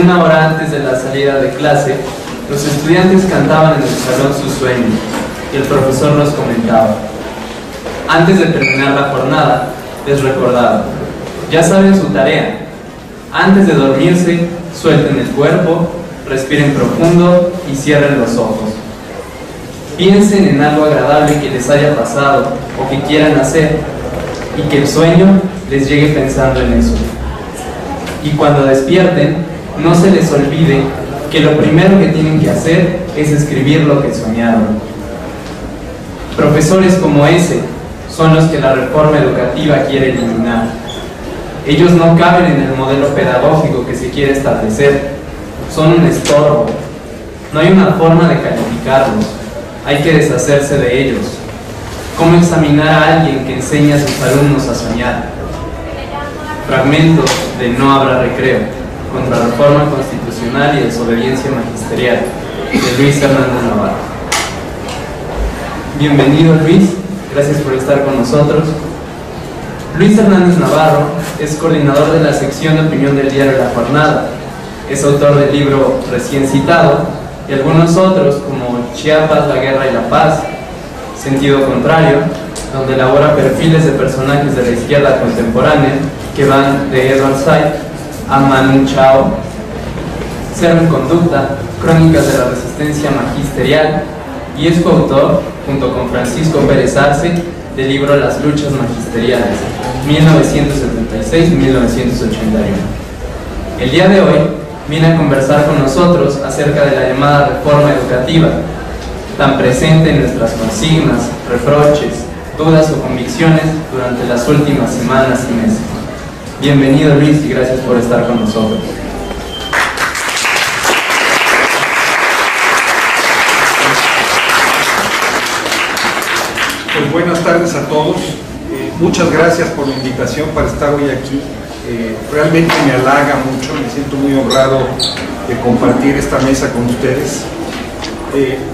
Una hora antes de la salida de clase, los estudiantes cantaban en el salón sus sueños y el profesor los comentaba. Antes de terminar la jornada, les recordaba: ya saben su tarea. Antes de dormirse, suelten el cuerpo, respiren profundo y cierren los ojos. Piensen en algo agradable que les haya pasado o que quieran hacer, y que el sueño les llegue pensando en eso. Y cuando despierten, no se les olvide que lo primero que tienen que hacer es escribir lo que soñaron. Profesores como ese son los que la reforma educativa quiere eliminar. Ellos no caben en el modelo pedagógico que se quiere establecer. Son un estorbo. No hay una forma de calificarlos. Hay que deshacerse de ellos. ¿Cómo examinar a alguien que enseña a sus alumnos a soñar? Fragmentos de No habrá recreo, contra reforma constitucional y desobediencia magisterial, de Luis Hernández Navarro. Bienvenido, Luis. Gracias por estar con nosotros. Luis Hernández Navarro es coordinador de la sección de opinión del diario La Jornada. Es autor del libro recién citado y algunos otros como Chiapas, la guerra y la paz, Sentido contrario, donde elabora perfiles de personajes de la izquierda contemporánea que van de Edward Said a Manu Chao. Cero en conducta, crónicas de la resistencia magisterial, y es coautor, junto con Francisco Pérez Arce, del libro Las luchas magisteriales, 1976-1981. El día de hoy viene a conversar con nosotros acerca de la llamada reforma educativa, tan presente en nuestras consignas, reproches, dudas o convicciones durante las últimas semanas y meses. Bienvenido, Luis, y gracias por estar con nosotros. Pues buenas tardes a todos. Muchas gracias por la invitación para estar hoy aquí. Realmente me halaga mucho, me siento muy honrado de compartir esta mesa con ustedes.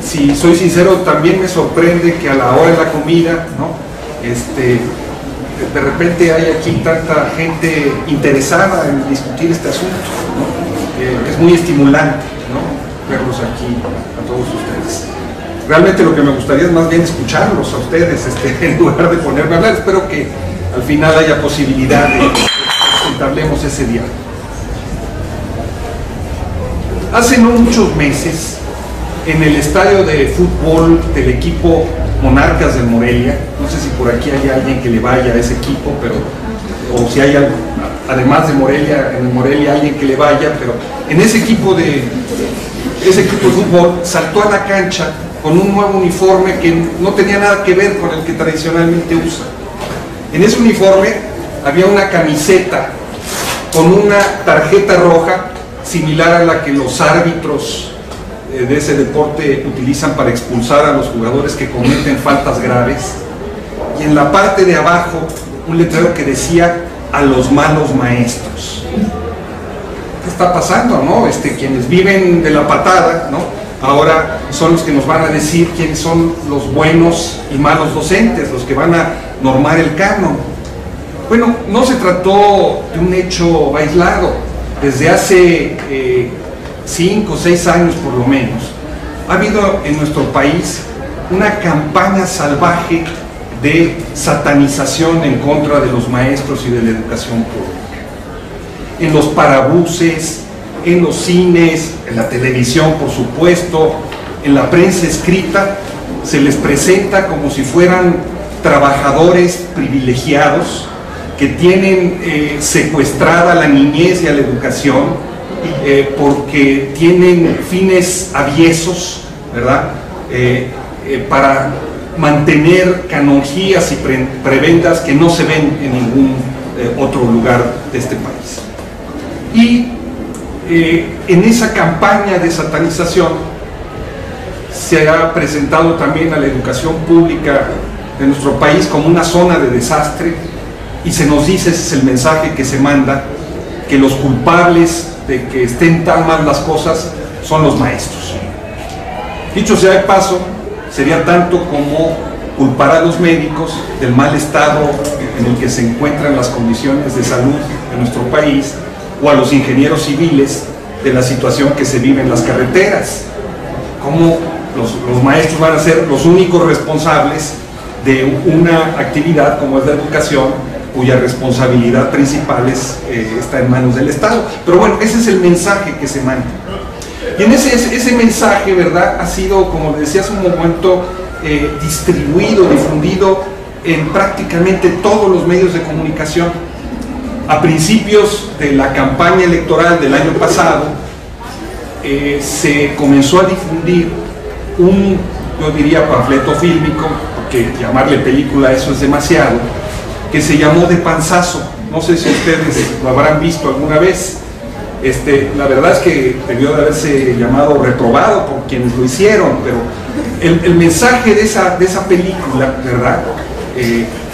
Si soy sincero, también me sorprende que a la hora de la comida, ¿no? De repente hay aquí tanta gente interesada en discutir este asunto, ¿no? Es muy estimulante, ¿no?, verlos aquí a todos ustedes. Realmente lo que me gustaría es más bien escucharlos a ustedes, en lugar de ponerme a hablar. Espero que al final haya posibilidad de que entablemos ese diálogo. Hace no muchos meses, en el estadio de fútbol del equipo Monarcas del Morelia, no sé si por aquí hay alguien que le vaya a ese equipo, pero, o si hay algo, además de Morelia, en Morelia alguien que le vaya, pero en ese equipo de fútbol saltó a la cancha con un nuevo uniforme que no tenía nada que ver con el que tradicionalmente usa. En ese uniforme había una camiseta con una tarjeta roja similar a la que los árbitros de ese deporte utilizan para expulsar a los jugadores que cometen faltas graves, y en la parte de abajo un letrero que decía: a los malos maestros. ¿Qué está pasando, no? Quienes viven de la patada, ¿no?, ahora son los que nos van a decir quiénes son los buenos y malos docentes, los que van a normar el canon. Bueno, no se trató de un hecho aislado. Desde hace 5 o 6 años por lo menos, ha habido en nuestro país una campaña salvaje de satanización en contra de los maestros y de la educación pública. En los parabuses, en los cines, en la televisión, por supuesto, en la prensa escrita, se les presenta como si fueran trabajadores privilegiados que tienen secuestrada la niñez y a la educación, porque tienen fines aviesos, ¿verdad?, para mantener canonjías y prebendas que no se ven en ningún otro lugar de este país. Y en esa campaña de satanización se ha presentado también a la educación pública de nuestro país como una zona de desastre, y se nos dice, ese es el mensaje que se manda, que los culpables de que estén tan mal las cosas son los maestros. Dicho sea de paso, sería tanto como culpar a los médicos del mal estado en el que se encuentran las condiciones de salud en nuestro país, o a los ingenieros civiles de la situación que se vive en las carreteras. Cómo los maestros van a ser los únicos responsables de una actividad como es la educación, cuya responsabilidad principal está en manos del Estado. Pero bueno, ese es el mensaje que se manda. Y en ese mensaje, ¿verdad?, ha sido, como decía hace un momento, distribuido, difundido en prácticamente todos los medios de comunicación. A principios de la campaña electoral del año pasado, se comenzó a difundir yo diría panfleto fílmico, porque llamarle película a eso es demasiado, que se llamó De Panzazo. No sé si ustedes lo habrán visto alguna vez. La verdad es que debió de haberse llamado Reprobado por quienes lo hicieron, pero el mensaje de esa película, ¿verdad?,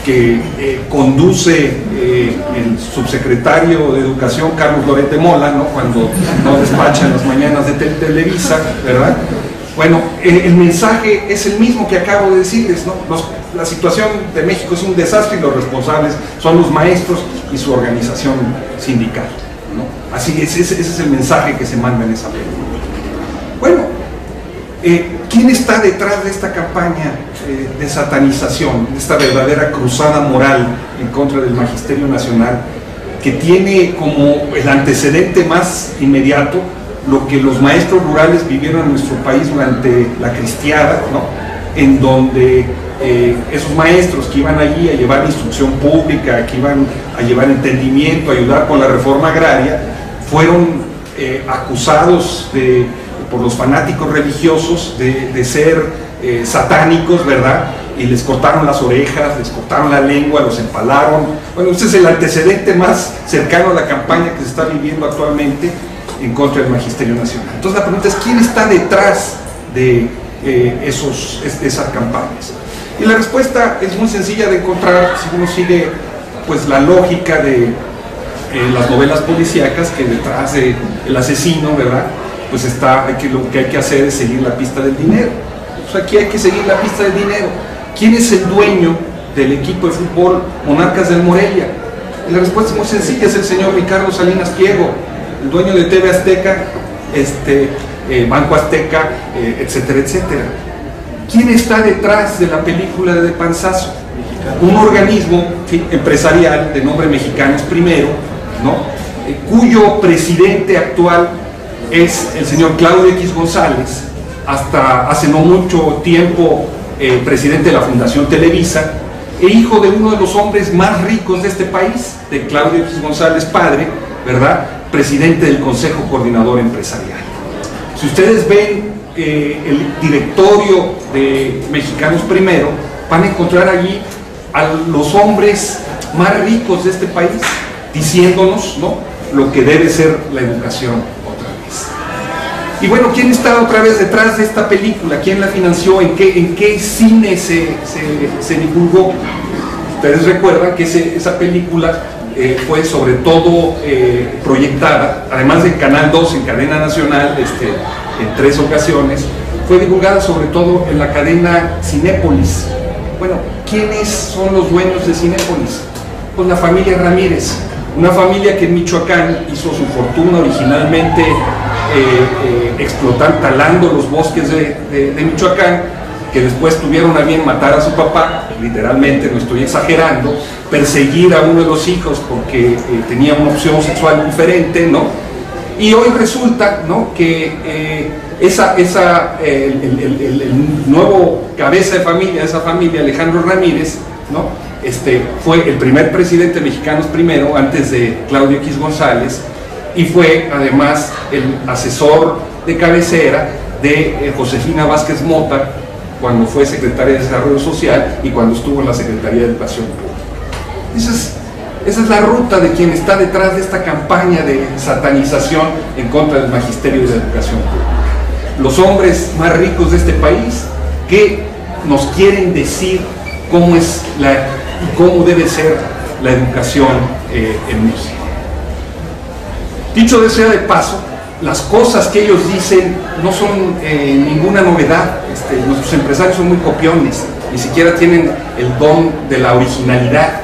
que conduce el subsecretario de Educación, Carlos Loret de Mola, ¿no?, cuando no despacha en las mañanas de Televisa, ¿verdad? Bueno, el mensaje es el mismo que acabo de decirles, ¿no? La situación de México es un desastre y los responsables son los maestros y su organización sindical, ¿no? Así es, ese es el mensaje que se manda en esa película. Bueno, ¿quién está detrás de esta campaña de satanización, de esta verdadera cruzada moral en contra del Magisterio Nacional, que tiene como el antecedente más inmediato lo que los maestros rurales vivieron en nuestro país durante la cristiada, ¿no?, en donde esos maestros que iban allí a llevar instrucción pública, que iban a llevar entendimiento, a ayudar con la reforma agraria, fueron acusados por los fanáticos religiosos de ser satánicos, ¿verdad? Y les cortaron las orejas, les cortaron la lengua, los empalaron. Bueno, este es el antecedente más cercano a la campaña que se está viviendo actualmente en contra del Magisterio Nacional. Entonces la pregunta es, ¿quién está detrás de esas campañas? Y la respuesta es muy sencilla de encontrar si uno sigue pues la lógica de las novelas policíacas, que detrás del asesino, ¿verdad?, pues lo que hay que hacer es seguir la pista del dinero. Pues aquí hay que seguir la pista del dinero. ¿Quién es el dueño del equipo de fútbol Monarcas del Morelia? Y la respuesta es muy sencilla, es el señor Ricardo Salinas Pliego, el dueño de TV Azteca, Banco Azteca, etcétera, etcétera. ¿Quién está detrás de la película de Panzazo? Un organismo empresarial de nombre Mexicanos Primero, ¿no?, cuyo presidente actual es el señor Claudio X González, hasta hace no mucho tiempo presidente de la Fundación Televisa, e hijo de uno de los hombres más ricos de este país, de Claudio X González padre, ¿verdad?, presidente del Consejo Coordinador Empresarial. Si ustedes ven el directorio de Mexicanos Primero, van a encontrar allí a los hombres más ricos de este país diciéndonos, ¿no?, lo que debe ser la educación otra vez. Y bueno, ¿quién está otra vez detrás de esta película? ¿Quién la financió? ¿En qué cine se divulgó? Ustedes recuerdan que esa película fue sobre todo proyectada, además de Canal 2 en cadena nacional, en 3 ocasiones, fue divulgada sobre todo en la cadena Cinépolis. Bueno, ¿quiénes son los dueños de Cinépolis? Pues la familia Ramírez, una familia que en Michoacán hizo su fortuna originalmente talando los bosques de Michoacán, que después tuvieron a bien matar a su papá, literalmente, no estoy exagerando, perseguir a uno de los hijos porque tenía una opción sexual diferente, ¿no? Y hoy resulta, ¿no?, que el nuevo cabeza de familia de esa familia, Alejandro Ramírez, ¿no?, fue el primer presidente de Mexicanos Primero antes de Claudio X González, y fue además el asesor de cabecera de Josefina Vázquez Mota cuando fue secretaria de Desarrollo Social y cuando estuvo en la Secretaría de Educación Pública. Esa es la ruta de quien está detrás de esta campaña de satanización en contra del Magisterio de Educación Pública. Los hombres más ricos de este país que nos quieren decir cómo es y cómo debe ser la educación en México. Dicho de sea de paso, las cosas que ellos dicen no son ninguna novedad. Nuestros empresarios son muy copiones, ni siquiera tienen el don de la originalidad.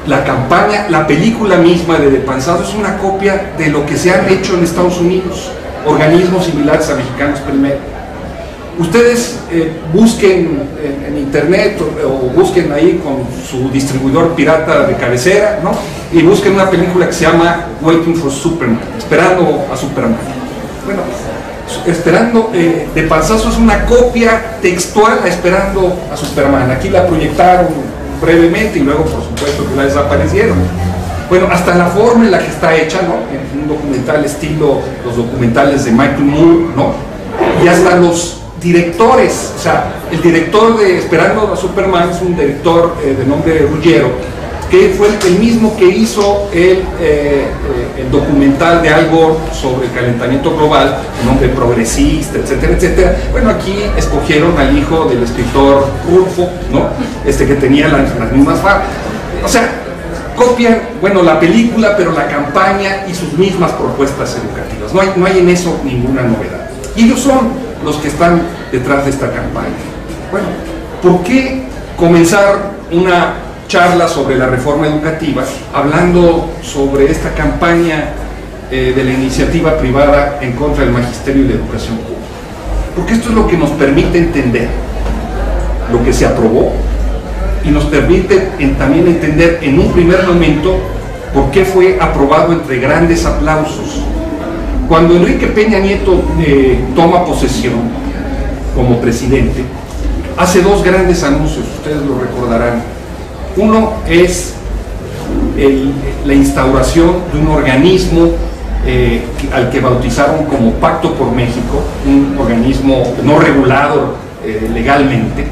la campaña, la película misma de Panzazo es una copia de lo que se han hecho en Estados Unidos, organismos similares a Mexicanos Primero. Ustedes busquen en internet o busquen ahí con su distribuidor pirata de cabecera, ¿no? Y busquen una película que se llama Waiting for Superman, esperando a Superman. Bueno, esperando, de Panzazo es una copia textual a Esperando a Superman. Aquí la proyectaron brevemente y luego por supuesto que la desaparecieron. Bueno, hasta la forma en la que está hecha, ¿no? En un documental estilo los documentales de Michael Moore, ¿no? Y hasta los directores, o sea, el director de Esperando a Superman es un director de nombre Ruggiero, que fue el mismo que hizo el documental de Al Gore sobre el calentamiento global, un hombre progresista, etcétera, etcétera. Bueno, aquí escogieron al hijo del escritor Rulfo, ¿no? Que tenía las mismas fábricas. O sea, copian, bueno, la película, pero la campaña y sus mismas propuestas educativas. No hay en eso ninguna novedad. Y ellos son los que están detrás de esta campaña. Bueno, ¿por qué comenzar una charla sobre la reforma educativa hablando sobre esta campaña de la iniciativa privada en contra del magisterio y la educación pública? Porque esto es lo que nos permite entender lo que se aprobó y nos permite también entender en un primer momento por qué fue aprobado entre grandes aplausos. Cuando Enrique Peña Nieto toma posesión como presidente, hace dos grandes anuncios, ustedes lo recordarán. Uno es la instauración de un organismo al que bautizaron como Pacto por México, un organismo no regulado legalmente,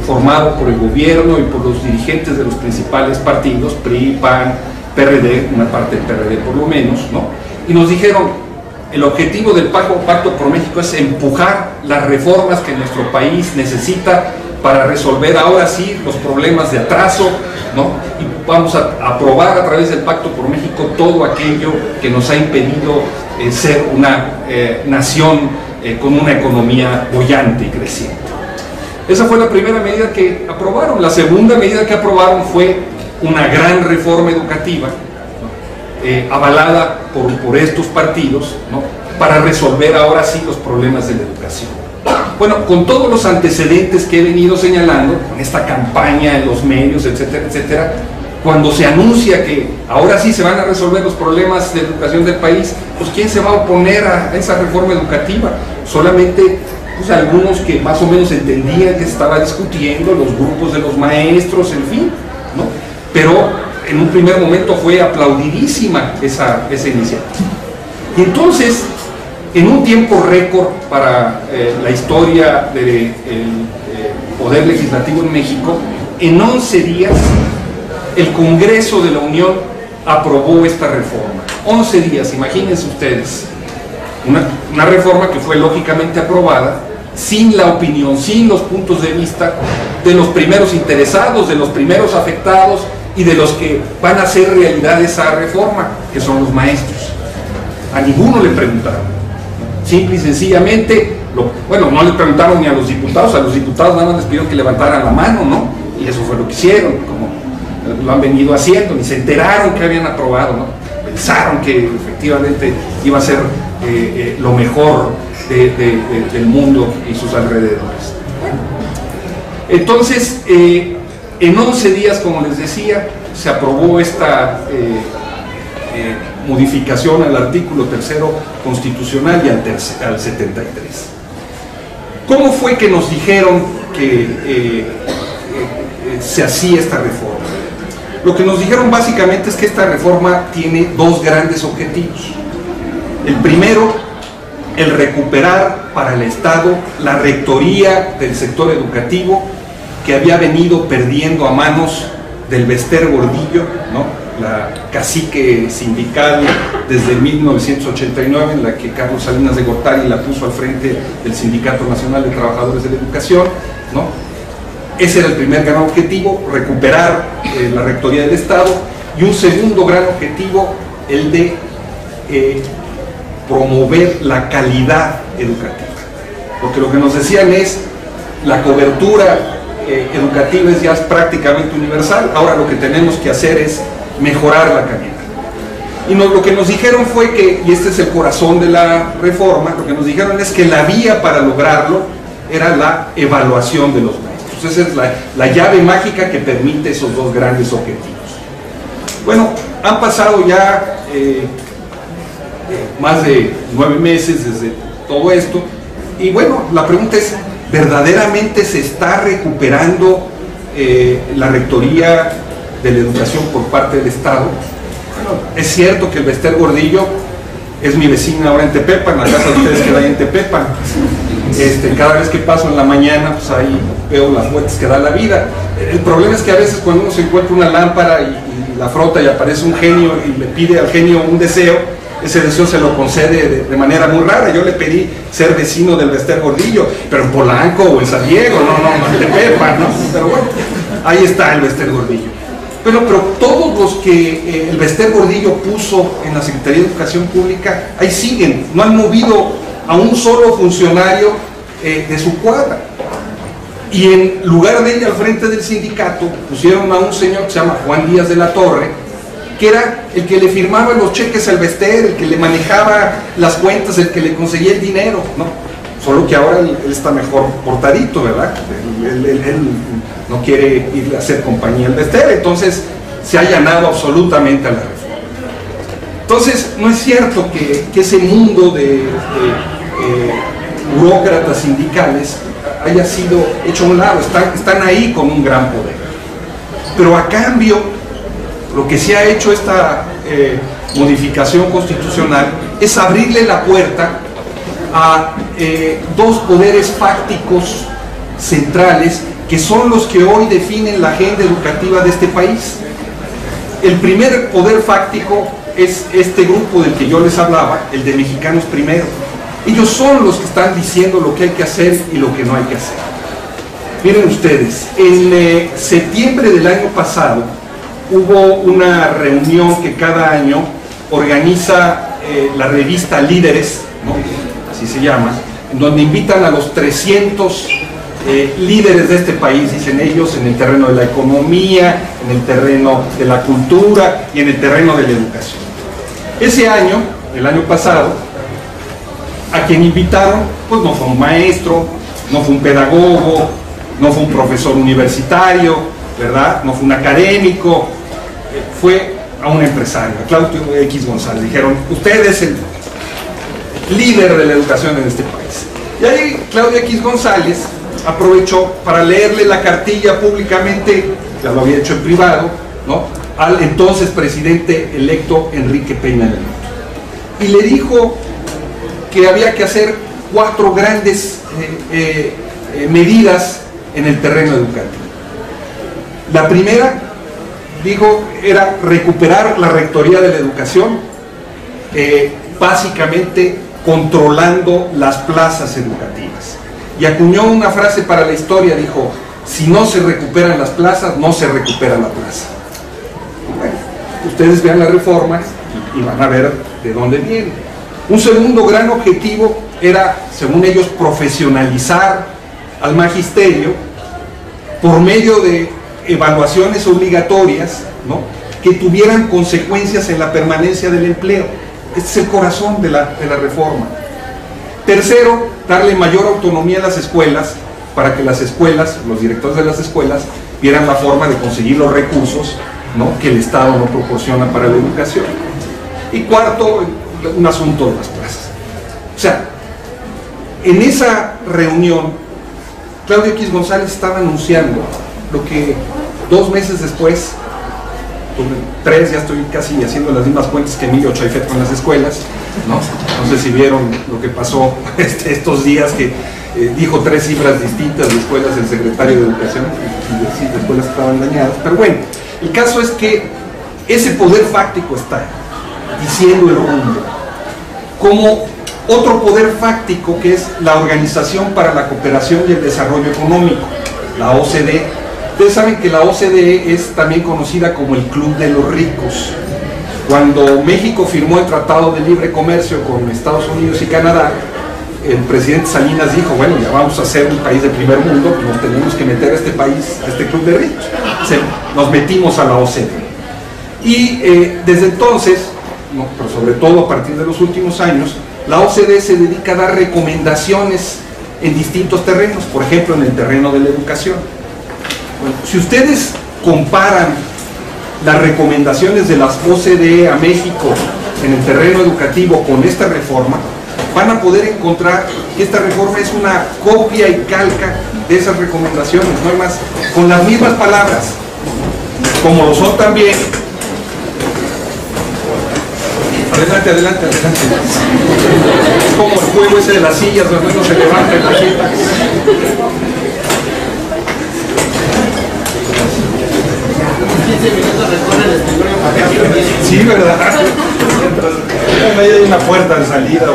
formado por el gobierno y por los dirigentes de los principales partidos, PRI, PAN, PRD, una parte del PRD por lo menos, ¿no? Y nos dijeron, el objetivo del Pacto por México es empujar las reformas que nuestro país necesita para resolver ahora sí los problemas de atraso, ¿no? Y vamos a aprobar a través del Pacto por México todo aquello que nos ha impedido ser una nación con una economía boyante y creciente. Esa fue la primera medida que aprobaron. La segunda medida que aprobaron fue una gran reforma educativa, avalada por estos partidos, ¿no? Para resolver ahora sí los problemas de la educación. Bueno, con todos los antecedentes que he venido señalando, con esta campaña en los medios, etcétera, etcétera, cuando se anuncia que ahora sí se van a resolver los problemas de educación del país, pues ¿quién se va a oponer a esa reforma educativa? Solamente pues, algunos que más o menos entendían que se estaba discutiendo, los grupos de los maestros, en fin, ¿no? Pero en un primer momento fue aplaudidísima esa iniciativa. Y entonces, en un tiempo récord para la historia del Poder Legislativo en México, en 11 días el Congreso de la Unión aprobó esta reforma. 11 días, imagínense ustedes. Una reforma que fue lógicamente aprobada sin la opinión, sin los puntos de vista de los primeros interesados, de los primeros afectados y de los que van a hacer realidad esa reforma, que son los maestros. A ninguno le preguntaron. Simple y sencillamente, bueno, no le preguntaron ni a los diputados nada más les pidieron que levantaran la mano, ¿no? Y eso fue lo que hicieron, como lo han venido haciendo, ni se enteraron que habían aprobado, ¿no? Pensaron que efectivamente iba a ser lo mejor del mundo y sus alrededores. Entonces, en 11 días, como les decía, se aprobó esta modificación al artículo 3º constitucional y al 73. ¿Cómo fue que nos dijeron que se hacía esta reforma? Lo que nos dijeron básicamente es que esta reforma tiene dos grandes objetivos. El primero, el recuperar para el Estado la rectoría del sector educativo que había venido perdiendo a manos del Bester Gordillo, ¿no? La cacique sindical desde 1989, en la que Carlos Salinas de Gortari la puso al frente del Sindicato Nacional de Trabajadores de la Educación, ¿no? Ese era el primer gran objetivo, recuperar la rectoría del Estado, y un segundo gran objetivo, el de promover la calidad educativa, porque lo que nos decían es la cobertura educativa ya es prácticamente universal. Ahora lo que tenemos que hacer es mejorar la calidad. Y lo que nos dijeron fue que, y este es el corazón de la reforma, lo que nos dijeron es que la vía para lograrlo era la evaluación de los maestros. Esa es la llave mágica que permite esos dos grandes objetivos. Bueno, han pasado ya más de 9 meses desde todo esto, y bueno, la pregunta es, ¿verdaderamente se está recuperando la rectoría de la educación por parte del Estado? Bueno, es cierto que el Bester Gordillo es mi vecina ahora en Tepepan, la casa de ustedes queda ahí en Tepepan. Cada vez que paso en la mañana, pues ahí veo las vueltas que da la vida. El problema es que a veces cuando uno se encuentra una lámpara y la frota y aparece un genio y le pide al genio un deseo, ese deseo se lo concede de manera muy rara. Yo le pedí ser vecino del Bester Gordillo, pero en Polanco o en San Diego, no en Tepepan, ¿no? Pero bueno, ahí está el Bester Gordillo. Pero todos los que el Bester Gordillo puso en la Secretaría de Educación Pública, ahí siguen, no han movido a un solo funcionario de su cuadra. Y en lugar de ella, al frente del sindicato, pusieron a un señor que se llama Juan Díaz de la Torre, que era el que le firmaba los cheques al Bester, el que le manejaba las cuentas, el que le conseguía el dinero, ¿no? Solo que ahora él está mejor portadito, ¿verdad? Él no quiere ir a hacer compañía al Bester, entonces se ha allanado absolutamente a la reforma. Entonces, no es cierto que ese mundo de burócratas sindicales haya sido hecho a un lado, están ahí con un gran poder. Pero a cambio, lo que se ha hecho esta modificación constitucional es abrirle la puerta a dos poderes fácticos centrales que son los que hoy definen la agenda educativa de este país. El primer poder fáctico es este grupo del que yo les hablaba, el de Mexicanos Primero. Ellos son los que están diciendo lo que hay que hacer y lo que no hay que hacer. Miren ustedes, en septiembre del año pasado hubo una reunión que cada año organiza la revista Líderes, ¿no? Así se llama, en donde invitan a los 300 líderes de este país, dicen ellos, en el terreno de la economía, en el terreno de la cultura y en el terreno de la educación. Ese año, el año pasado, a quien invitaron, pues no fue un maestro, no fue un pedagogo, no fue un profesor universitario, ¿verdad? No fue un académico, fue a un empresario, a Claudio X González. Dijeron, usted es el líder de la educación en este país. Y ahí Claudio X González aprovechó para leerle la cartilla públicamente, ya lo había hecho en privado, ¿no?, al entonces presidente electo Enrique Peña Nieto. Y le dijo que había que hacer 4 grandes medidas en el terreno educativo. La primera, dijo, era recuperar la rectoría de la educación, básicamente controlando las plazas educativas. Y acuñó una frase para la historia, dijo, si no se recuperan las plazas, no se recupera la plaza. Bueno, ustedes vean la reforma y van a ver de dónde viene. Un segundo gran objetivo era, según ellos, profesionalizar al magisterio por medio de evaluaciones obligatorias, ¿no?, que tuvieran consecuencias en la permanencia del empleo. Este es el corazón de la reforma. Tercero, darle mayor autonomía a las escuelas para que las escuelas, los directores de las escuelas, vieran la forma de conseguir los recursos, ¿no?, que el Estado no proporciona para la educación. Y cuarto, un asunto de las plazas. O sea, en esa reunión, Claudio X González estaba anunciando lo que 2 meses después, 3, ya estoy casi haciendo las mismas cuentas que Emilio Chaifet con las escuelas, ¿no? No sé si vieron lo que pasó estos días, que dijo 3 cifras distintas de escuelas del secretario de Educación, y de escuelas que estaban dañadas. Pero bueno, el caso es que ese poder fáctico está diciendo el rumbo, como otro poder fáctico que es la Organización para la Cooperación y el Desarrollo Económico, la OCDE. Ustedes saben que la OCDE es también conocida como el Club de los Ricos. Cuando México firmó el Tratado de Libre Comercio con Estados Unidos y Canadá, el presidente Salinas dijo, bueno, ya vamos a ser un país de primer mundo, pues nos tenemos que meter a este país, a este club de ricos. Nos metimos a la OCDE. Y desde entonces, no, pero sobre todo a partir de los últimos años, la OCDE se dedica a dar recomendaciones en distintos terrenos, por ejemplo en el terreno de la educación. Bueno, si ustedes comparan las recomendaciones de las OCDE a México en el terreno educativo con esta reforma, van a poder encontrar que esta reforma es una copia y calca de esas recomendaciones, no hay más, con las mismas palabras, como lo son también. Adelante, adelante, adelante. Es como el juego ese de las sillas donde uno se levanta en la jeta. Sí, ¿verdad? Ahí hay una puerta de salida.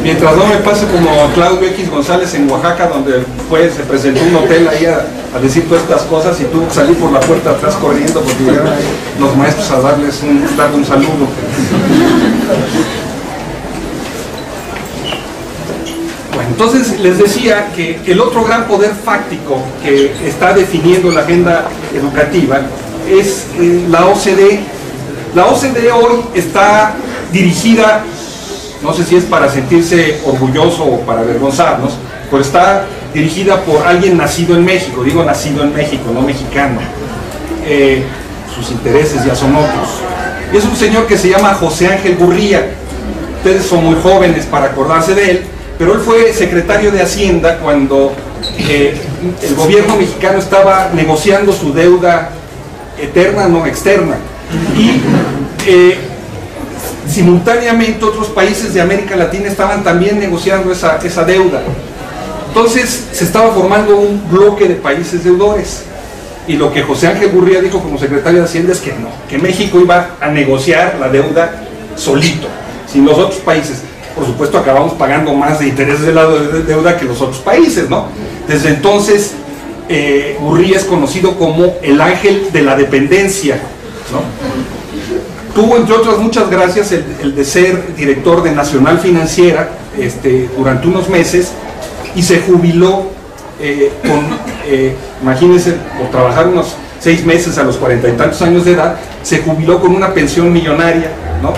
Mientras no me pase como a Claudio X González en Oaxaca, donde se presentó un hotel ahí a decir todas estas cosas y tuvo que salir por la puerta atrás corriendo porque llegaron los maestros a darle un saludo. Bueno, entonces les decía que el otro gran poder fáctico que está definiendo la agenda educativa es la OCDE. La OCDE hoy está dirigida, no sé si es para sentirse orgulloso o para avergonzarnos, pero está dirigida por alguien nacido en México, digo nacido en México, no mexicano. Sus intereses ya son otros. Es un señor que se llama José Ángel Gurría. Ustedes son muy jóvenes para acordarse de él, pero él fue secretario de Hacienda cuando el gobierno mexicano estaba negociando su deuda eterna, no externa. Y simultáneamente otros países de América Latina estaban también negociando esa deuda. Entonces se estaba formando un bloque de países deudores. Y lo que José Ángel Gurría dijo como secretario de Hacienda es que no, que México iba a negociar la deuda solito, sin los otros países. Por supuesto acabamos pagando más de intereses de la deuda que los otros países, ¿no? Desde entonces Gurría es conocido como el ángel de la dependencia, ¿no? Tuvo, entre otras muchas gracias, el de ser director de Nacional Financiera durante unos meses y se jubiló imagínense, por trabajar unos 6 meses a los 40 y tantos años de edad, se jubiló con una pensión millonaria, ¿no?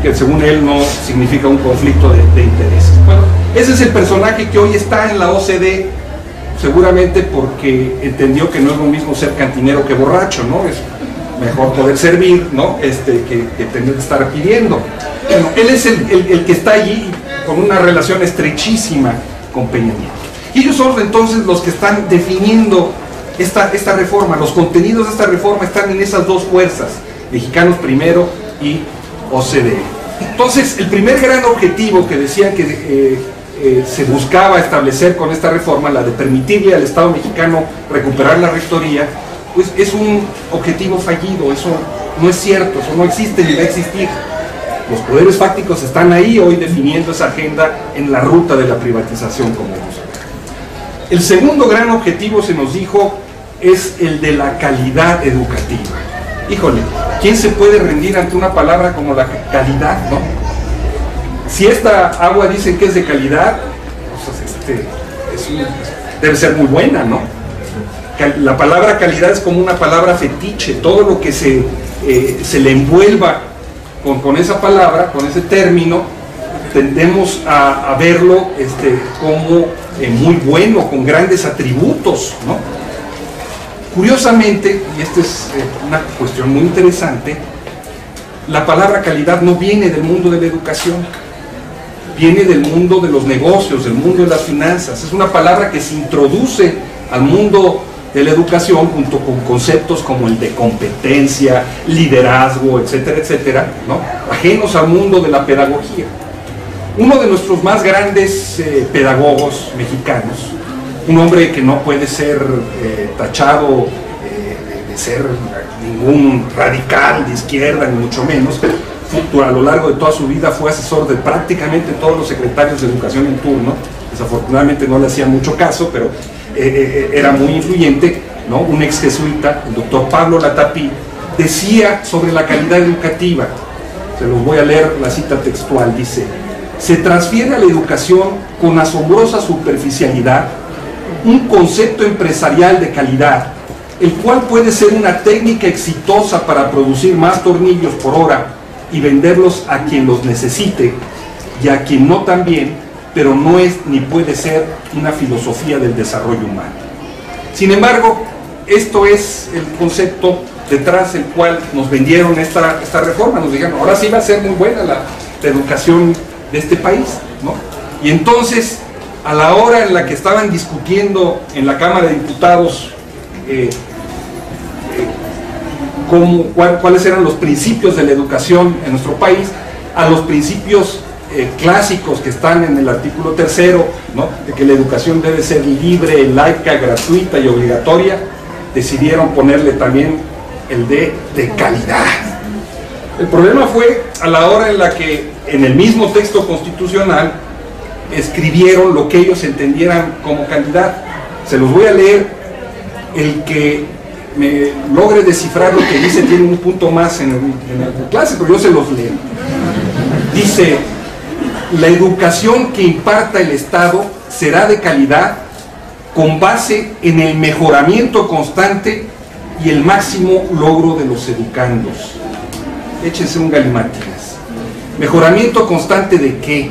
Que según él no significa un conflicto de intereses. Bueno, ese es el personaje que hoy está en la OCDE, seguramente porque entendió que no es lo mismo ser cantinero que borracho, ¿no? Es mejor poder servir, ¿no? Que tener que estar pidiendo. Bueno, él es el que está allí con una relación estrechísima con Peña Nieto. Y ellos son entonces los que están definiendo esta reforma. Los contenidos de esta reforma están en esas dos fuerzas, Mexicanos Primero y OCDE. Entonces, el primer gran objetivo que decían que se buscaba establecer con esta reforma, la de permitirle al Estado mexicano recuperar la rectoría, pues es un objetivo fallido. Eso no es cierto, eso no existe ni va a existir. Los poderes fácticos están ahí hoy definiendo esa agenda en la ruta de la privatización, como vamos a ver. El segundo gran objetivo, se nos dijo, es el de la calidad educativa. Híjole, ¿quién se puede rendir ante una palabra como la calidad, no? Si esta agua dicen que es de calidad, pues debe ser muy buena, ¿no? La palabra calidad es como una palabra fetiche. Todo lo que se le envuelva con esa palabra, con ese término, tendemos a verlo como muy bueno, con grandes atributos, ¿no? Curiosamente, y esta es una cuestión muy interesante, la palabra calidad no viene del mundo de la educación, viene del mundo de los negocios, del mundo de las finanzas. Es una palabra que se introduce al mundo de la educación junto con conceptos como el de competencia, liderazgo, etcétera, etcétera, ¿no? Ajenos al mundo de la pedagogía. Uno de nuestros más grandes pedagogos mexicanos, un hombre que no puede ser tachado de ser ningún radical de izquierda, ni mucho menos, a lo largo de toda su vida fue asesor de prácticamente todos los secretarios de educación en turno. Desafortunadamente no le hacían mucho caso, pero era muy influyente. ¿no? Un ex jesuita, el doctor Pablo Latapí, decía sobre la calidad educativa, se los voy a leer la cita textual, dice: se transfiere a la educación con asombrosa superficialidad un concepto empresarial de calidad, el cual puede ser una técnica exitosa para producir más tornillos por hora y venderlos a quien los necesite y a quien no también, pero no es ni puede ser una filosofía del desarrollo humano. Sin embargo, esto es el concepto detrás del cual nos vendieron esta reforma. Nos dijeron, ahora sí va a ser muy buena la educación de este país, ¿no? Y entonces, a la hora en la que estaban discutiendo en la Cámara de Diputados cuáles eran los principios de la educación en nuestro país, a los principios clásicos que están en el artículo 3, ¿no?, de que la educación debe ser libre, laica, gratuita y obligatoria, decidieron ponerle también el de calidad. El problema fue a la hora en la que en el mismo texto constitucional escribieron lo que ellos entendieran como calidad. Se los voy a leer. El que me logre descifrar lo que dice tiene un punto más en la clase, pero yo se los leo. Dice: la educación que imparta el Estado será de calidad con base en el mejoramiento constante y el máximo logro de los educandos. Échense un galimatías. ¿Mejoramiento constante de qué?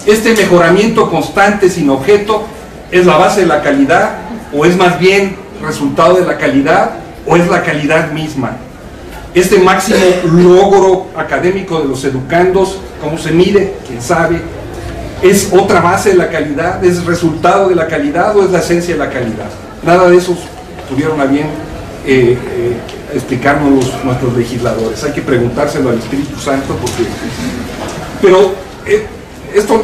¿Este mejoramiento constante sin objeto es la base de la calidad, o es más bien resultado de la calidad, o es la calidad misma? Este máximo logro académico de los educandos, ¿cómo se mide? ¿Quién sabe? ¿Es otra base de la calidad? ¿Es resultado de la calidad o es la esencia de la calidad? Nada de eso tuvieron a bien explicarnos nuestros legisladores. Hay que preguntárselo al Espíritu Santo, pero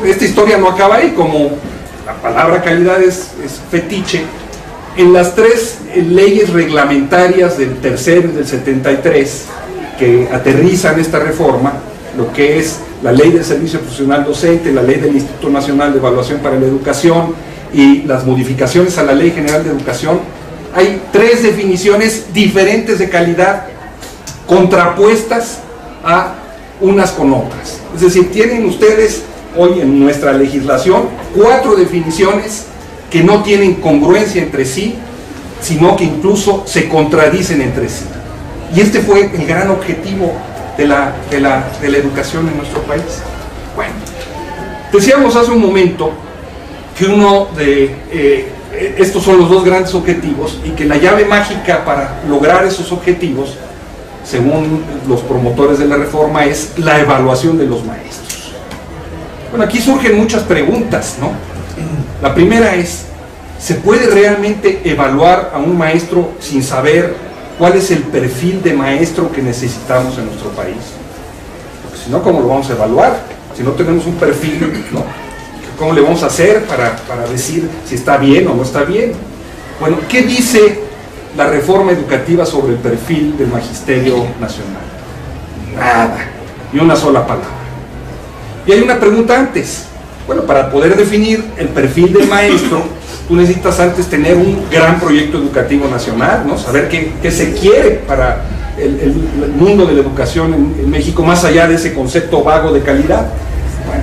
esta historia no acaba ahí. Como la palabra calidad es fetiche, en las tres leyes reglamentarias del tercero y del 73 que aterrizan esta reforma, lo que es la Ley del Servicio Profesional Docente, la Ley del Instituto Nacional de Evaluación para la Educación y las modificaciones a la Ley General de Educación, hay tres definiciones diferentes de calidad, contrapuestas a unas con otras. Es decir, tienen ustedes hoy en nuestra legislación 4 definiciones que no tienen congruencia entre sí, sino que incluso se contradicen entre sí. Y este fue el gran objetivo de la educación en nuestro país. Bueno, decíamos hace un momento que uno de estos son los dos grandes objetivos, y que la llave mágica para lograr esos objetivos, según los promotores de la reforma, es la evaluación de los maestros. Bueno, aquí surgen muchas preguntas, ¿no? La primera es: ¿se puede realmente evaluar a un maestro sin saber cuál es el perfil de maestro que necesitamos en nuestro país? Porque si no, ¿cómo lo vamos a evaluar? Si no tenemos un perfil, ¿no? ¿Cómo le vamos a hacer para decir si está bien o no está bien? Bueno, ¿qué dice la reforma educativa sobre el perfil del Magisterio Nacional? Nada, ni una sola palabra. Y hay una pregunta antes. Bueno, para poder definir el perfil del maestro, tú necesitas antes tener un gran proyecto educativo nacional, ¿no? Saber qué se quiere para el mundo de la educación en México, más allá de ese concepto vago de calidad. Bueno,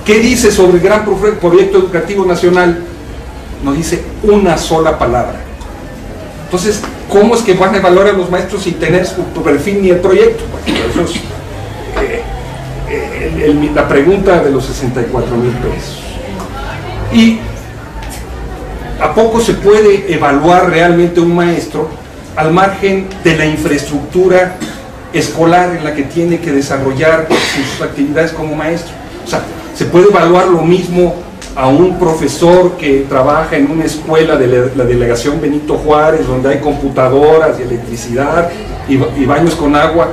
¿qué dice sobre el gran proyecto educativo nacional? No dice una sola palabra. Entonces, ¿cómo es que van a evaluar a los maestros sin tener su perfil ni el proyecto? Bueno, eso es la pregunta de los 64,000 pesos. ¿Y a poco se puede evaluar realmente un maestro al margen de la infraestructura escolar en la que tiene que desarrollar sus actividades como maestro? O sea, ¿se puede evaluar lo mismo a un profesor que trabaja en una escuela de la delegación Benito Juárez, donde hay computadoras y electricidad y baños con agua,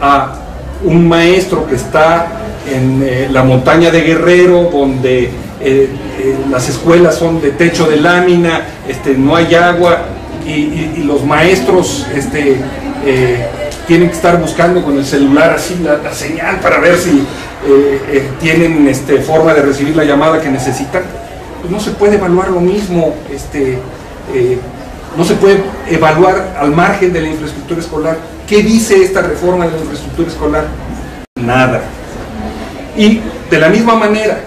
a un maestro que está en la montaña de Guerrero, donde las escuelas son de techo de lámina, no hay agua, y los maestros tienen que estar buscando con el celular así la señal para ver si tienen forma de recibir la llamada que necesitan? Pues no se puede evaluar lo mismo No se puede evaluar al margen de la infraestructura escolar. ¿Qué dice esta reforma de la infraestructura escolar? Nada. Y de la misma manera,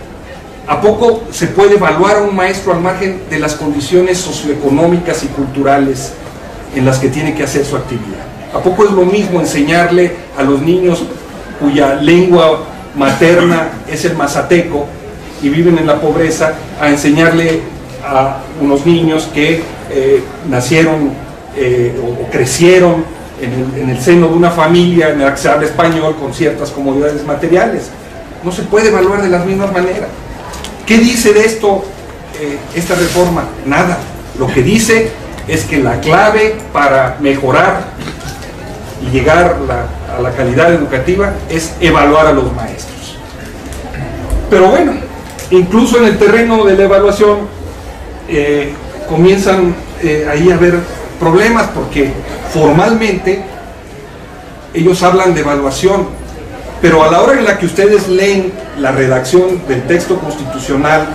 ¿a poco se puede evaluar a un maestro al margen de las condiciones socioeconómicas y culturales en las que tiene que hacer su actividad? ¿A poco es lo mismo enseñarle a los niños cuya lengua materna es el mazateco y viven en la pobreza, a enseñarle a unos niños que nacieron o crecieron en el seno de una familia en la que se habla español con ciertas comodidades materiales? No se puede evaluar de las mismas maneras. ¿Qué dice de esto esta reforma? Nada. Lo que dice es que la clave para mejorar y llegar a la calidad educativa es evaluar a los maestros. Pero bueno, incluso en el terreno de la evaluación comienzan ahí a haber problemas, porque formalmente ellos hablan de evaluación, pero a la hora en la que ustedes leen la redacción del texto constitucional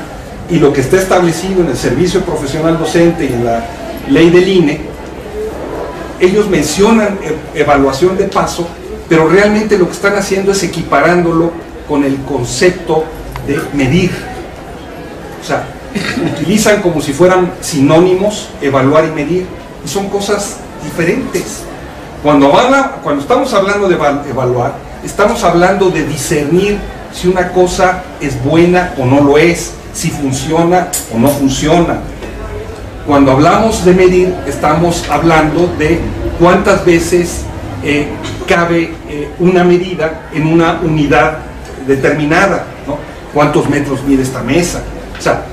y lo que está establecido en el servicio profesional docente y en la ley del INE, ellos mencionan evaluación de paso, pero realmente lo que están haciendo es equiparándolo con el concepto de medir. O sea, utilizan como si fueran sinónimos evaluar y medir, y son cosas diferentes. Cuando estamos hablando de evaluar, estamos hablando de discernir si una cosa es buena o no lo es, si funciona o no funciona. Cuando hablamos de medir, estamos hablando de cuántas veces cabe una medida en una unidad determinada, ¿no? ¿Cuántos metros mide esta mesa? O sea,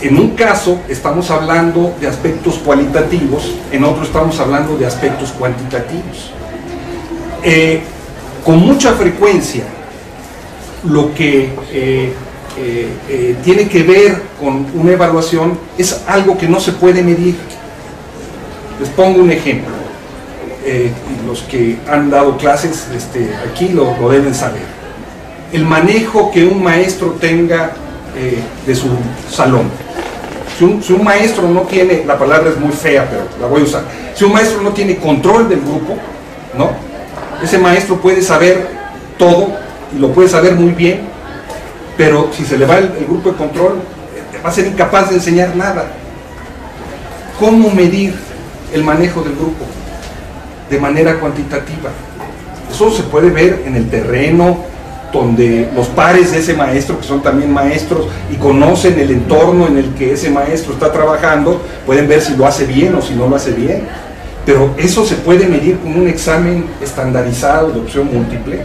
en un caso estamos hablando de aspectos cualitativos, en otro estamos hablando de aspectos cuantitativos. Con mucha frecuencia, lo que tiene que ver con una evaluación es algo que no se puede medir. Les pongo un ejemplo. Los que han dado clases aquí lo deben saber. El manejo que un maestro tenga de su salón. Si un maestro no tiene, la palabra es muy fea, pero la voy a usar, si un maestro no tiene control del grupo, ¿no? Ese maestro puede saber todo y lo puede saber muy bien, pero si se le va el grupo de control, va a ser incapaz de enseñar nada. ¿Cómo medir el manejo del grupo? De manera cuantitativa. Eso se puede ver en el terreno, donde los pares de ese maestro, que son también maestros y conocen el entorno en el que ese maestro está trabajando, pueden ver si lo hace bien o si no lo hace bien. Pero eso se puede medir con un examen estandarizado de opción múltiple.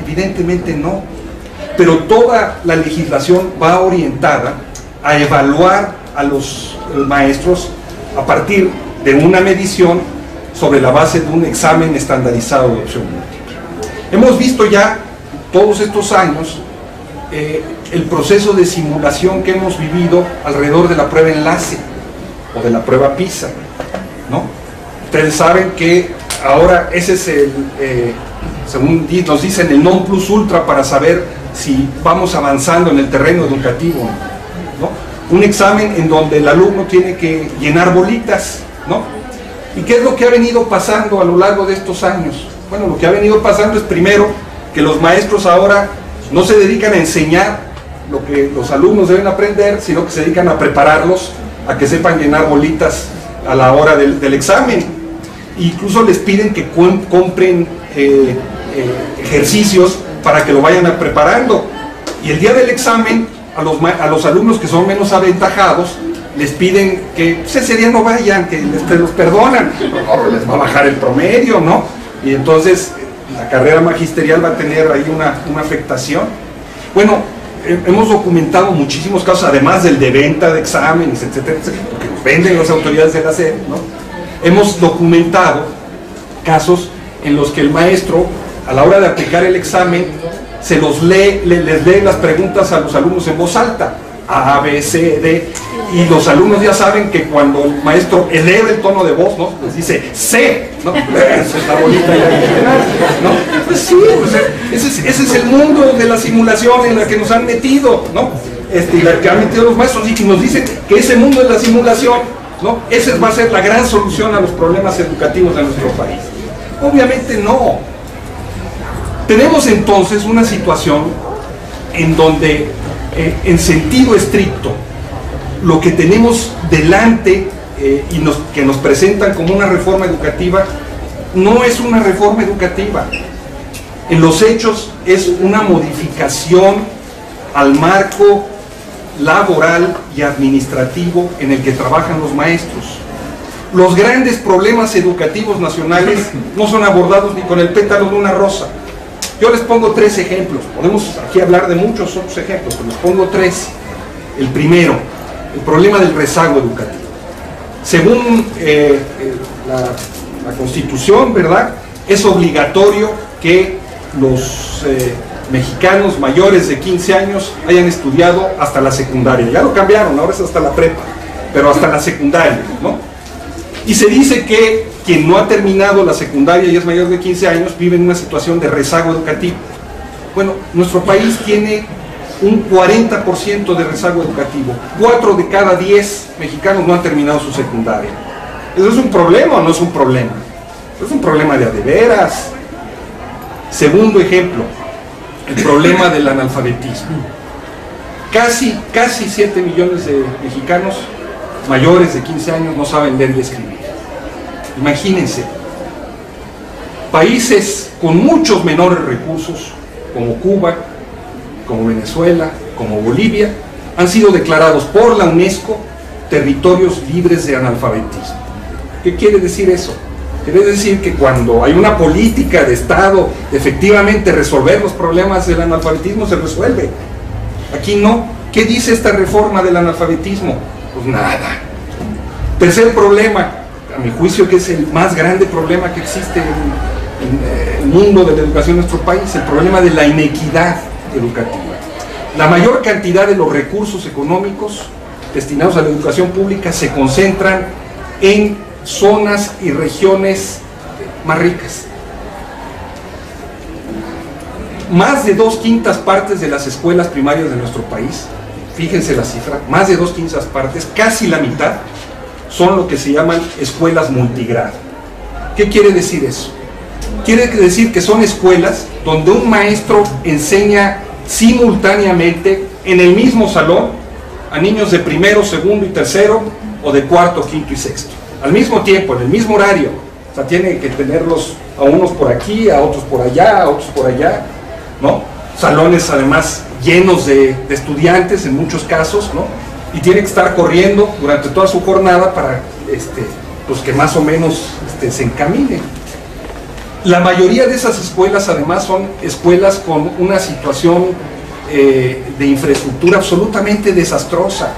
Evidentemente no. Pero toda la legislación va orientada a evaluar a los maestros a partir de una medición sobre la base de un examen estandarizado de opción múltiple. Hemos visto ya todos estos años el proceso de simulación que hemos vivido alrededor de la prueba enlace o de la prueba PISA, ¿no? Ustedes saben que ahora ese es según nos dicen, el non plus ultra para saber si vamos avanzando en el terreno educativo, ¿no? Un examen en donde el alumno tiene que llenar bolitas, ¿no? ¿Y qué es lo que ha venido pasando a lo largo de estos años? Bueno, lo que ha venido pasando es, primero, que los maestros ahora no se dedican a enseñar lo que los alumnos deben aprender, sino que se dedican a prepararlos a que sepan llenar bolitas a la hora del examen. Incluso les piden que compren ejercicios para que lo vayan preparando. Y el día del examen, a los alumnos que son menos aventajados, les piden que ese día no vayan, que los perdonan, pero les va a bajar el promedio, ¿no? Y entonces la carrera magisterial va a tener ahí una afectación. Bueno, hemos documentado muchísimos casos, además del de venta de exámenes, etcétera, etcétera, porque los venden las autoridades de la SED, ¿no? Hemos documentado casos en los que el maestro, a la hora de aplicar el examen, se los lee, les lee las preguntas a los alumnos en voz alta, A, B, C, D, y los alumnos ya saben que cuando el maestro eleva el tono de voz, ¿no? Les dice C, ¿no? Esa es la bolita ya, ¿no? Pues sí, pues ese es el mundo de la simulación en la que nos han metido, ¿no? Y la que han metido los maestros, y que nos dicen que ese mundo de la simulación ¿no? Esa va a ser la gran solución a los problemas educativos de nuestro país. Obviamente no. Tenemos entonces una situación en donde, en sentido estricto, lo que tenemos delante que nos presentan como una reforma educativa, no es una reforma educativa. En los hechos es una modificación al marco laboral y administrativo en el que trabajan los maestros. Los grandes problemas educativos nacionales no son abordados ni con el pétalo de una rosa. Yo les pongo 3 ejemplos. Podemos aquí hablar de muchos otros ejemplos, pero les pongo 3. El primero, el problema del rezago educativo. Según la Constitución, ¿verdad?, es obligatorio que los mexicanos mayores de 15 años hayan estudiado hasta la secundaria. Ya lo cambiaron, ahora es hasta la prepa, pero hasta la secundaria, ¿no? Y se dice que quien no ha terminado la secundaria y es mayor de 15 años vive en una situación de rezago educativo. Bueno, nuestro país tiene un 40% de rezago educativo. 4 de cada 10 mexicanos no han terminado su secundaria. ¿Eso es un problema o no es un problema? Es un problema de a de veras. Segundo ejemplo, el problema del analfabetismo. Casi 7 millones de mexicanos mayores de 15 años no saben leer y escribir. Imagínense, países con muchos menores recursos, como Cuba, como Venezuela, como Bolivia, han sido declarados por la UNESCO territorios libres de analfabetismo. ¿Qué quiere decir eso? Quiere decir que cuando hay una política de Estado de efectivamente resolver los problemas del analfabetismo, se resuelve. Aquí no. ¿Qué dice esta reforma del analfabetismo? Pues nada. Tercer problema, a mi juicio que es el más grande problema que existe en el mundo de la educación en nuestro país, el problema de la inequidad educativa. La mayor cantidad de los recursos económicos destinados a la educación pública se concentran en zonas y regiones más ricas. Más de 2/5 partes de las escuelas primarias de nuestro país, fíjense la cifra, más de 2/5 partes, casi la mitad, son lo que se llaman escuelas multigrado. ¿Qué quiere decir eso? Quiere decir que son escuelas donde un maestro enseña simultáneamente en el mismo salón a niños de primero, segundo y tercero, o de cuarto, quinto y sexto, al mismo tiempo, en el mismo horario. O sea, tiene que tenerlos a unos por aquí, a otros por allá, a otros por allá, ¿no? Salones además llenos de estudiantes en muchos casos, ¿no? Y tiene que estar corriendo durante toda su jornada para pues que más o menos se encamine. La mayoría de esas escuelas además son escuelas con una situación de infraestructura absolutamente desastrosa.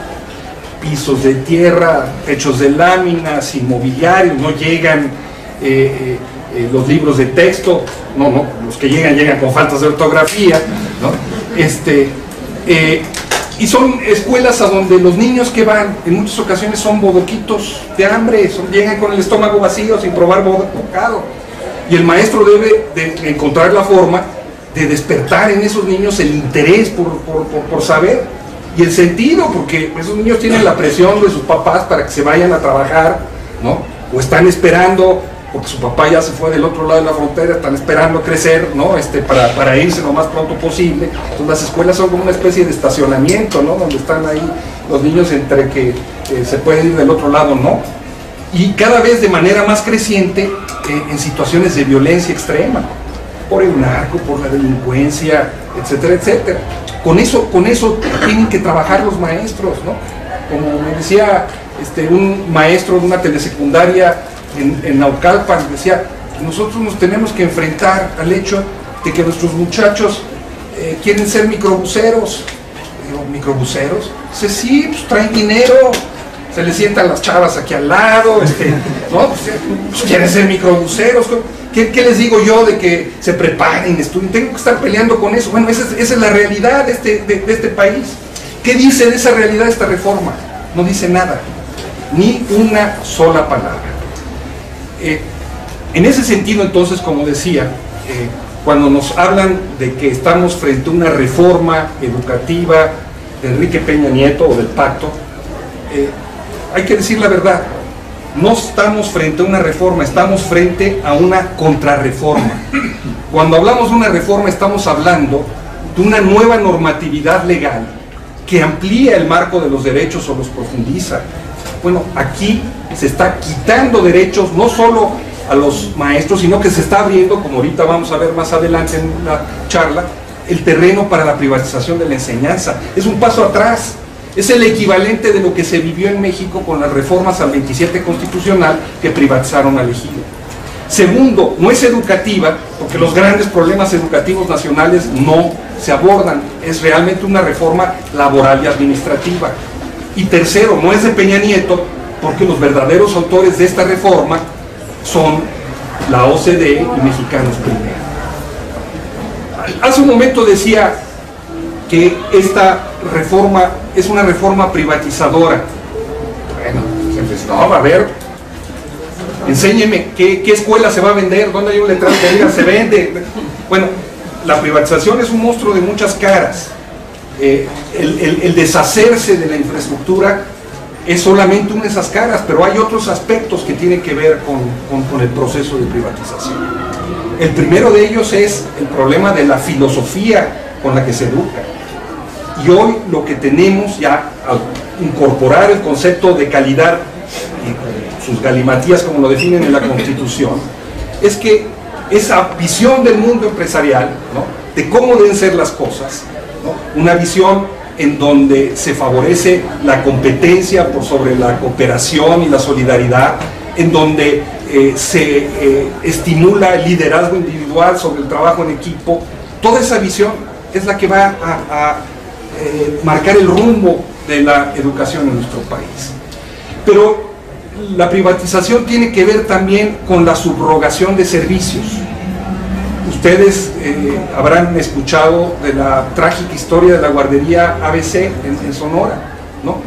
Pisos de tierra, techos de láminas, inmobiliarios, no llegan los libros de texto, no, los que llegan con faltas de ortografía, ¿no? Y son escuelas a donde los niños que van, en muchas ocasiones son bodoquitos de hambre, llegan con el estómago vacío sin probar bocado. Y el maestro debe de encontrar la forma de despertar en esos niños el interés por saber y el sentido, porque esos niños tienen la presión de sus papás para que se vayan a trabajar, ¿no? O están esperando, porque su papá ya se fue del otro lado de la frontera, están esperando crecer, ¿no? Para irse lo más pronto posible. Entonces las escuelas son como una especie de estacionamiento, ¿no? Donde están ahí los niños entre que se pueden ir del otro lado, ¿no? Y cada vez de manera más creciente en situaciones de violencia extrema, por el narco, por la delincuencia, etcétera, etcétera. Con eso tienen que trabajar los maestros, ¿no? Como me decía un maestro de una telesecundaria en Naucalpan, decía, nosotros nos tenemos que enfrentar al hecho de que nuestros muchachos quieren ser microbuseros. Digo, ¿microbuseros? Dice, sí, pues traen dinero, se les sientan las chavas aquí al lado, ¿no? Pues quieren ser microbuseros. ¿Qué les digo yo de que se preparen, estudien? Tengo que estar peleando con eso. Bueno, esa es la realidad de este país. ¿Qué dice de esa realidad esta reforma? No dice nada, ni una sola palabra. En ese sentido, entonces, como decía, cuando nos hablan de que estamos frente a una reforma educativa de Enrique Peña Nieto o del pacto, hay que decir la verdad, no estamos frente a una reforma, estamos frente a una contrarreforma. Cuando hablamos de una reforma estamos hablando de una nueva normatividad legal que amplía el marco de los derechos o los profundiza. Bueno, aquí se está quitando derechos no solo a los maestros, sino que se está abriendo, como ahorita vamos a ver más adelante en la charla, el terreno para la privatización de la enseñanza. Es un paso atrás, es el equivalente de lo que se vivió en México con las reformas al 27 constitucional que privatizaron al ejido. Segundo, no es educativa, porque los grandes problemas educativos nacionales no se abordan, es realmente una reforma laboral y administrativa. Y tercero, no es de Peña Nieto, porque los verdaderos autores de esta reforma son la OCDE y Mexicanos Primero. Hace un momento decía que esta reforma es una reforma privatizadora. Bueno, no, a ver, enséñeme qué escuela se va a vender, dónde hay un letrero que diga se vende. Bueno, la privatización es un monstruo de muchas caras. El deshacerse de la infraestructura es solamente una de esas caras, pero hay otros aspectos que tienen que ver con el proceso de privatización. El primero de ellos es el problema de la filosofía con la que se educa. Y hoy lo que tenemos ya al incorporar el concepto de calidad y sus galimatías como lo definen en la Constitución, es que esa visión del mundo empresarial, ¿no?, de cómo deben ser las cosas, ¿no?, una visión en donde se favorece la competencia por sobre la cooperación y la solidaridad, en donde se estimula el liderazgo individual sobre el trabajo en equipo. Toda esa visión es la que va a marcar el rumbo de la educación en nuestro país. Pero la privatización tiene que ver también con la subrogación de servicios. Ustedes habrán escuchado de la trágica historia de la guardería ABC en Sonora, ¿no?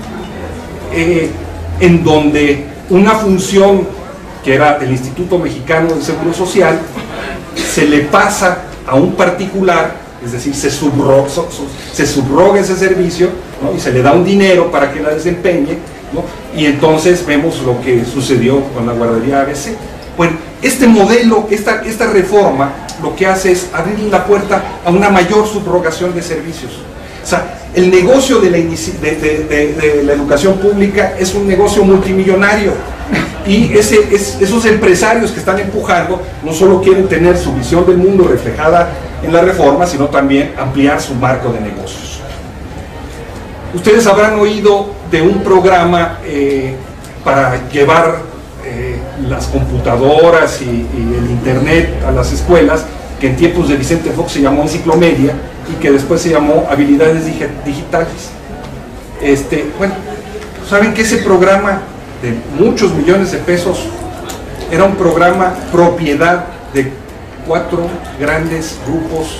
En donde una función que era del Instituto Mexicano del Seguro Social se le pasa a un particular, es decir, se subroga ese servicio, ¿no?, y se le da un dinero para que la desempeñe, ¿no? Y entonces vemos lo que sucedió con la guardería ABC. Bueno, este modelo, esta reforma, lo que hace es abrir la puerta a una mayor subrogación de servicios. O sea, el negocio de la educación pública es un negocio multimillonario, y esos empresarios que están empujando no solo quieren tener su visión del mundo reflejada en la reforma, sino también ampliar su marco de negocios. Ustedes habrán oído de un programa para llevar las computadoras y el internet a las escuelas, que en tiempos de Vicente Fox se llamó Enciclomedia y que después se llamó Habilidades Digitales. Bueno, saben que ese programa de muchos millones de pesos era un programa propiedad de 4 grandes grupos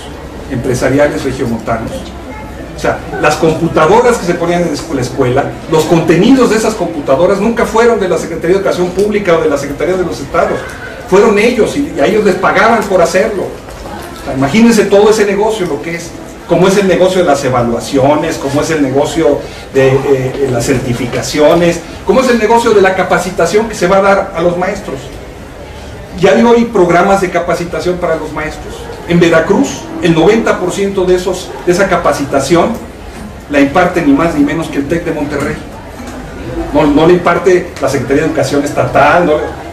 empresariales regiomontanos. O sea, las computadoras que se ponían en la escuela, los contenidos de esas computadoras nunca fueron de la Secretaría de Educación Pública o de la Secretaría de los Estados, fueron ellos, y a ellos les pagaban por hacerlo. O sea, imagínense todo ese negocio, lo que es, como es el negocio de las evaluaciones, como es el negocio de las certificaciones, como es el negocio de la capacitación que se va a dar a los maestros. Ya hay hoy programas de capacitación para los maestros. En Veracruz, el 90% de esa capacitación la imparte ni más ni menos que el TEC de Monterrey. No le imparte la Secretaría de Educación Estatal,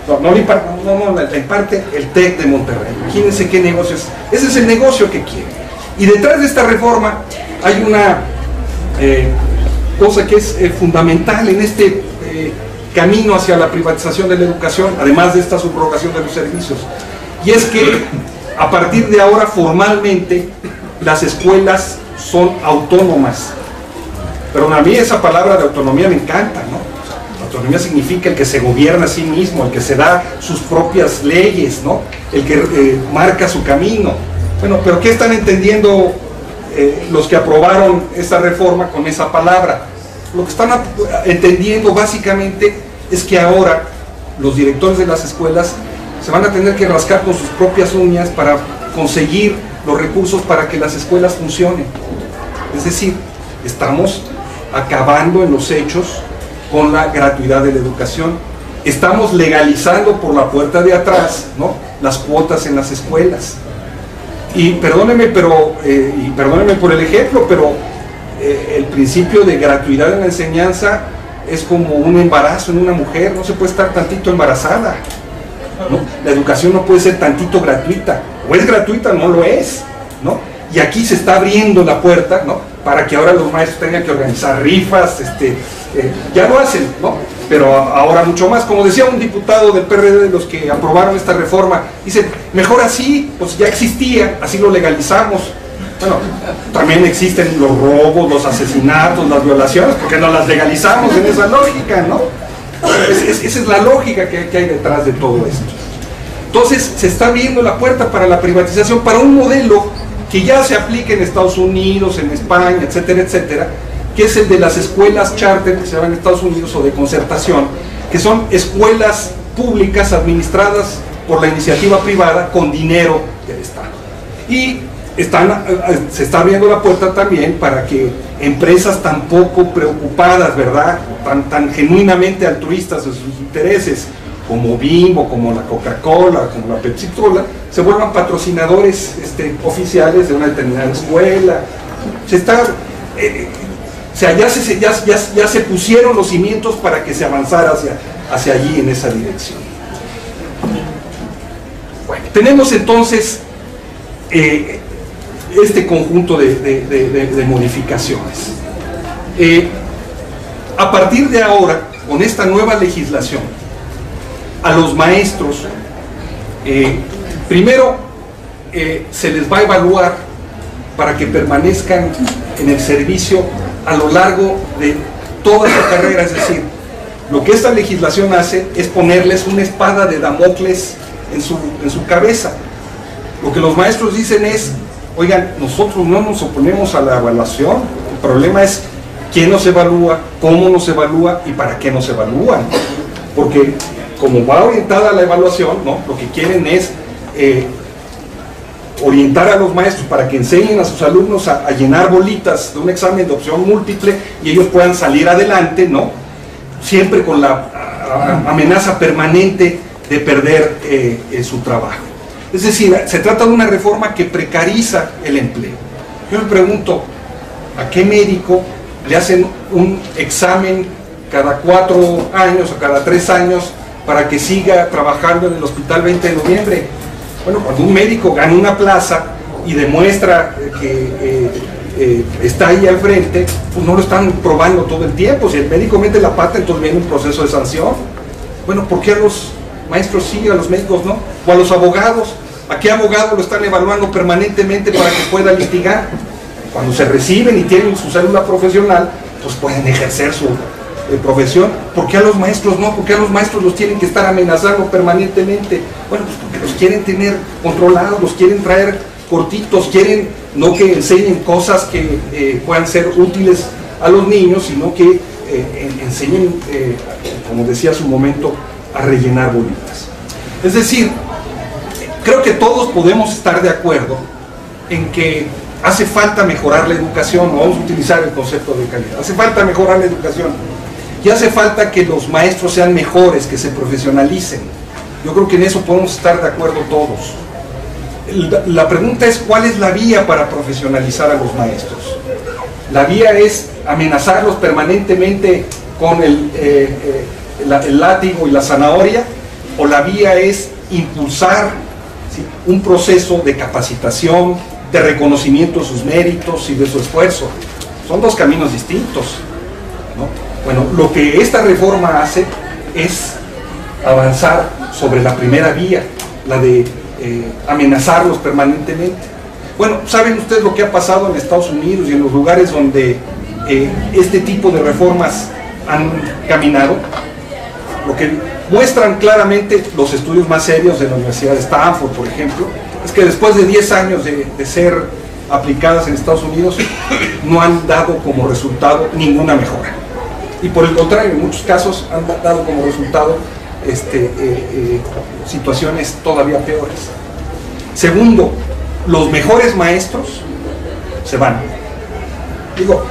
la imparte el TEC de Monterrey. Imagínense qué negocio es. Ese es el negocio que quiere. Y detrás de esta reforma hay una cosa que es fundamental en este camino hacia la privatización de la educación, además de esta subrogación de los servicios, y es que a partir de ahora formalmente las escuelas son autónomas. Pero a mí esa palabra de autonomía me encanta, ¿no? Autonomía significa el que se gobierna a sí mismo, el que se da sus propias leyes, ¿no?, el que marca su camino. Bueno, pero ¿qué están entendiendo los que aprobaron esta reforma con esa palabra? Lo que están entendiendo básicamente es que ahora los directores de las escuelas se van a tener que rascar con sus propias uñas para conseguir los recursos para que las escuelas funcionen. Es decir, estamos acabando en los hechos con la gratuidad de la educación. Estamos legalizando por la puerta de atrás, ¿no?, las cuotas en las escuelas. Y perdónenme por el ejemplo, pero el principio de gratuidad en la enseñanza es como un embarazo en una mujer. No se puede estar tantito embarazada, ¿no? La educación no puede ser tantito gratuita. O es gratuita o no lo es, ¿no? Y aquí se está abriendo la puerta, ¿no?, para que ahora los maestros tengan que organizar rifas, ya lo hacen, ¿no?, pero ahora mucho más. Como decía un diputado del PRD, de los que aprobaron esta reforma, dice, mejor así, pues ya existía, así lo legalizamos. Bueno, también existen los robos, los asesinatos, las violaciones, porque no las legalizamos en esa lógica, ¿no? Esa es la lógica que hay detrás de todo esto. Entonces se está abriendo la puerta para la privatización, para un modelo que ya se aplica en Estados Unidos, en España, etcétera, etcétera, que es el de las escuelas charter, que se llaman en Estados Unidos, o de concertación, que son escuelas públicas administradas por la iniciativa privada con dinero del Estado. Y se está abriendo la puerta también para que empresas tan poco preocupadas, ¿verdad?, tan genuinamente altruistas de sus intereses, como Bimbo, como la Coca-Cola, como la Pepsi-Cola, se vuelvan patrocinadores oficiales de una determinada escuela. Ya se pusieron los cimientos para que se avanzara hacia allí, en esa dirección. Bueno, tenemos entonces este conjunto de modificaciones. A partir de ahora, con esta nueva legislación, a los maestros, primero se les va a evaluar para que permanezcan en el servicio a lo largo de toda su carrera. Es decir, lo que esta legislación hace es ponerles una espada de Damocles en su cabeza. Lo que los maestros dicen es, oigan, nosotros no nos oponemos a la evaluación, el problema es quién nos evalúa, cómo nos evalúa y para qué nos evalúan. Porque como va orientada a la evaluación, ¿no?, lo que quieren es orientar a los maestros para que enseñen a sus alumnos a llenar bolitas de un examen de opción múltiple y ellos puedan salir adelante, ¿no?, siempre con la amenaza permanente de perder su trabajo. Es decir, se trata de una reforma que precariza el empleo. Yo me pregunto, ¿a qué médico le hacen un examen cada 4 años o cada 3 años para que siga trabajando en el Hospital 20 de Noviembre? Bueno, cuando un médico gana una plaza y demuestra que está ahí al frente, pues no lo están probando todo el tiempo. Si el médico mete la pata, entonces viene un proceso de sanción. Bueno, ¿por qué a los maestros sí, a los médicos no? O a los abogados, ¿a qué abogado lo están evaluando permanentemente para que pueda litigar? Cuando se reciben y tienen su cédula profesional, pues pueden ejercer su profesión. ¿Por qué a los maestros no? ¿Por qué a los maestros los tienen que estar amenazando permanentemente? Bueno, pues porque los quieren tener controlados, los quieren traer cortitos, quieren no que enseñen cosas que puedan ser útiles a los niños, sino que enseñen, como decía hace un momento, a rellenar bolitas. Es decir, creo que todos podemos estar de acuerdo en que hace falta mejorar la educación. Vamos a utilizar el concepto de calidad. Hace falta mejorar la educación y hace falta que los maestros sean mejores, que se profesionalicen. Yo creo que en eso podemos estar de acuerdo todos. La pregunta es, ¿cuál es la vía para profesionalizar a los maestros? La vía es amenazarlos permanentemente con el látigo y la zanahoria, o la vía es impulsar, ¿sí?, un proceso de capacitación, de reconocimiento de sus méritos y de su esfuerzo. Son dos caminos distintos, ¿no? Bueno, lo que esta reforma hace es avanzar sobre la primera vía, la de amenazarlos permanentemente. Bueno, ¿saben ustedes lo que ha pasado en Estados Unidos y en los lugares donde este tipo de reformas han caminado? Lo que muestran claramente los estudios más serios de la Universidad de Stanford, por ejemplo, es que después de 10 años de ser aplicadas en Estados Unidos, no han dado como resultado ninguna mejora. Y por el contrario, en muchos casos han dado como resultado situaciones todavía peores. Segundo, los mejores maestros se van. Digo,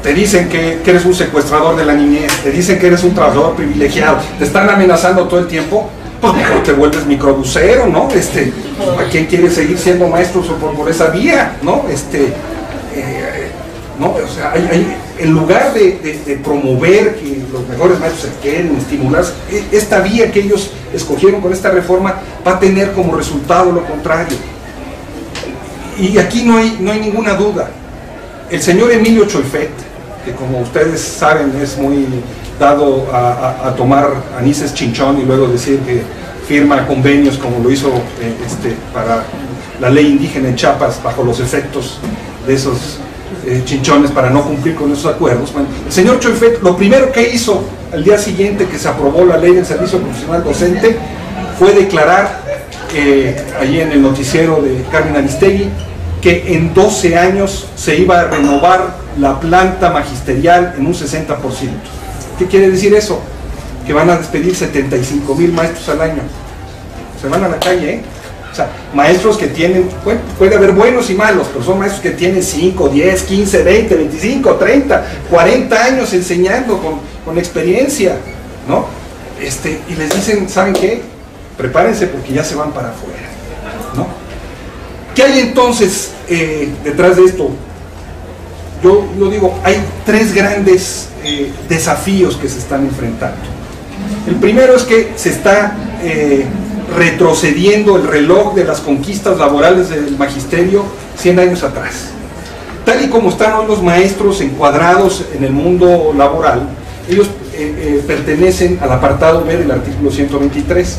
te dicen que eres un secuestrador de la niñez, te dicen que eres un trabajador privilegiado, te están amenazando todo el tiempo, pues mejor te vuelves microbusero, ¿no? ¿A quién quiere seguir siendo maestro por esa vía, ¿no? ¿No? O sea, en lugar de promover que los mejores maestros se queden, estimularse, esta vía que ellos escogieron con esta reforma va a tener como resultado lo contrario. Y aquí no hay ninguna duda. El señor Emilio Choifet, que como ustedes saben es muy dado a tomar anises chinchón y luego decir que firma convenios como lo hizo para la ley indígena en Chiapas bajo los efectos de esos chinchones para no cumplir con esos acuerdos. Bueno, el señor Choifet lo primero que hizo al día siguiente que se aprobó la ley del servicio profesional docente fue declarar allí en el noticiero de Carmen Aristegui que en 12 años se iba a renovar la planta magisterial en un 60%. ¿Qué quiere decir eso? Que van a despedir 75,000 maestros al año. Se van a la calle, ¿eh? O sea, maestros que tienen, bueno, puede haber buenos y malos, pero son maestros que tienen 5, 10, 15, 20, 25, 30, 40 años enseñando con experiencia, ¿no? Y les dicen, ¿saben qué? Prepárense porque ya se van para afuera, ¿no? ¿Qué hay entonces detrás de esto? Yo digo, hay tres grandes desafíos que se están enfrentando. El primero es que se está retrocediendo el reloj de las conquistas laborales del magisterio 100 años atrás. Tal y como están hoy los maestros encuadrados en el mundo laboral, ellos pertenecen al apartado B del artículo 123.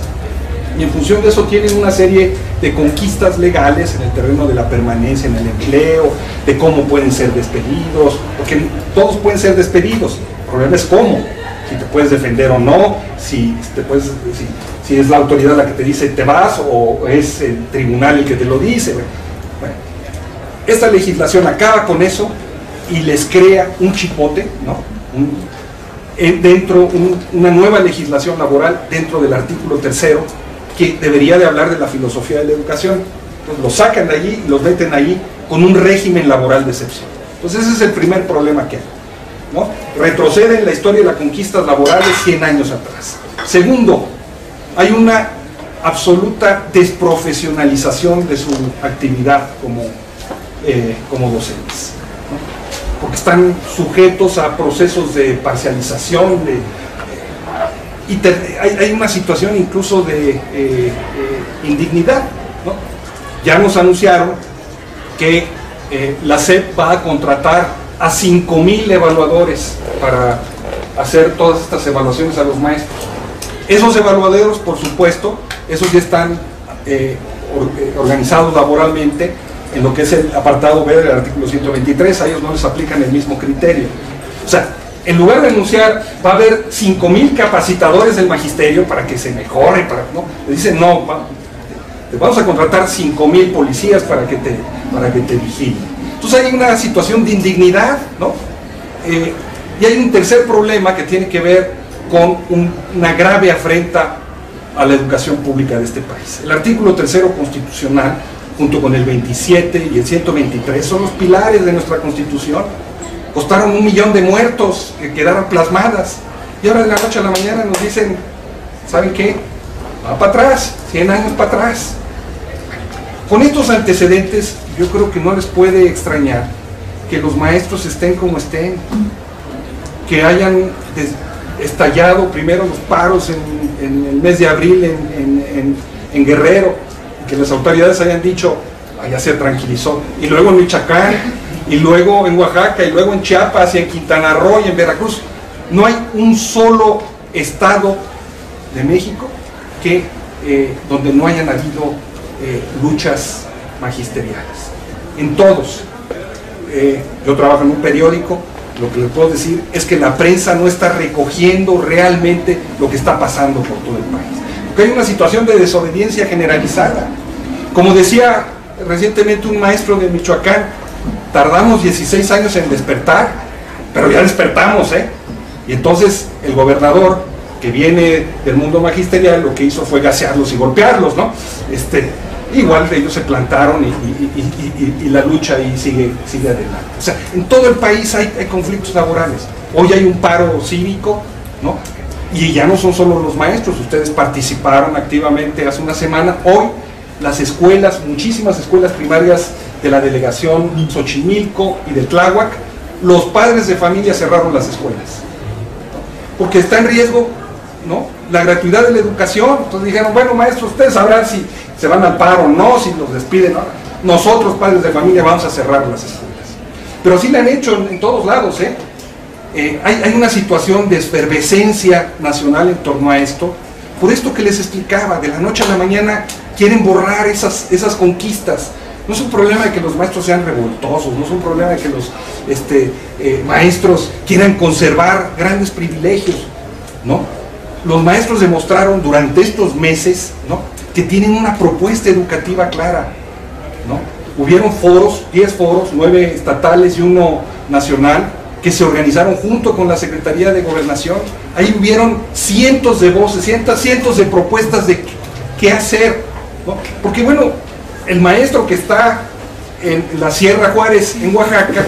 Y en función de eso tienen una serie de conquistas legales en el terreno de la permanencia en el empleo, de cómo pueden ser despedidos, porque todos pueden ser despedidos, el problema es cómo, si te puedes defender o no, si es la autoridad la que te dice te vas o es el tribunal el que te lo dice. Bueno, esta legislación acaba con eso y les crea un chipote, ¿no? Una nueva legislación laboral dentro del artículo 3º, que debería de hablar de la filosofía de la educación. Entonces los sacan de allí y los meten allí con un régimen laboral de excepción. Entonces ese es el primer problema que hay, ¿no? Retrocede en la historia de las conquistas laborales 100 años atrás. Segundo, hay una absoluta desprofesionalización de su actividad como docentes, ¿no? Porque están sujetos a procesos de parcialización, y hay una situación incluso de indignidad, ¿no? Ya nos anunciaron que la SEP va a contratar a 5,000 evaluadores para hacer todas estas evaluaciones a los maestros. Esos evaluadores, por supuesto, esos ya están organizados laboralmente en lo que es el apartado B del artículo 123, a ellos no les aplican el mismo criterio. O sea, en lugar de anunciar, va a haber 5,000 capacitadores del magisterio para que se mejore, ¿no? Le dicen, no, te vamos a contratar 5,000 policías para que te vigilen. Entonces hay una situación de indignidad, ¿no? Y hay un tercer problema que tiene que ver con una grave afrenta a la educación pública de este país. El artículo 3º constitucional, junto con el 27 y el 123, son los pilares de nuestra Constitución. Costaron 1 millón de muertos que quedaron plasmadas. Y ahora de la noche a la mañana nos dicen, ¿saben qué? Va para atrás, 100 años para atrás. Con estos antecedentes, yo creo que no les puede extrañar que los maestros estén como estén, que hayan estallado primero los paros en el mes de abril en Guerrero, que las autoridades hayan dicho, ya se tranquilizó, y luego en Michoacán, y luego en Oaxaca, y luego en Chiapas, y en Quintana Roo, y en Veracruz. No hay un solo estado de México donde no hayan habido luchas magisteriales. En todos. Yo trabajo en un periódico, lo que les puedo decir es que la prensa no está recogiendo realmente lo que está pasando por todo el país. Porque hay una situación de desobediencia generalizada. Como decía recientemente un maestro de Michoacán, tardamos 16 años en despertar, pero ya despertamos, ¿eh? Y entonces el gobernador, que viene del mundo magisterial, lo que hizo fue gasearlos y golpearlos, ¿no? igual ellos se plantaron y la lucha ahí sigue adelante. O sea, en todo el país hay conflictos laborales. Hoy hay un paro cívico, ¿no? Y ya no son solo los maestros, ustedes participaron activamente hace una semana. Hoy las escuelas, muchísimas escuelas primarias de la delegación Xochimilco y de Tláhuac, los padres de familia cerraron las escuelas, porque está en riesgo, ¿no?, la gratuidad de la educación. Entonces dijeron, bueno, maestros, ustedes sabrán si se van al paro o no, si los despiden, ¿no? Nosotros, padres de familia, vamos a cerrar las escuelas. Pero así lo han hecho en todos lados, ¿eh? Hay una situación de efervescencia nacional en torno a esto, por esto que les explicaba, de la noche a la mañana quieren borrar esas conquistas. No es un problema de que los maestros sean revoltosos, no es un problema de que los maestros quieran conservar grandes privilegios, ¿no? Los maestros demostraron durante estos meses, ¿no?, que tienen una propuesta educativa clara, ¿no? Hubieron foros, 10 foros, 9 estatales y 1 nacional, que se organizaron junto con la Secretaría de Gobernación. Ahí hubieron cientos de voces, cientos de propuestas de qué hacer, ¿no? Porque bueno, el maestro que está en la Sierra Juárez, en Oaxaca,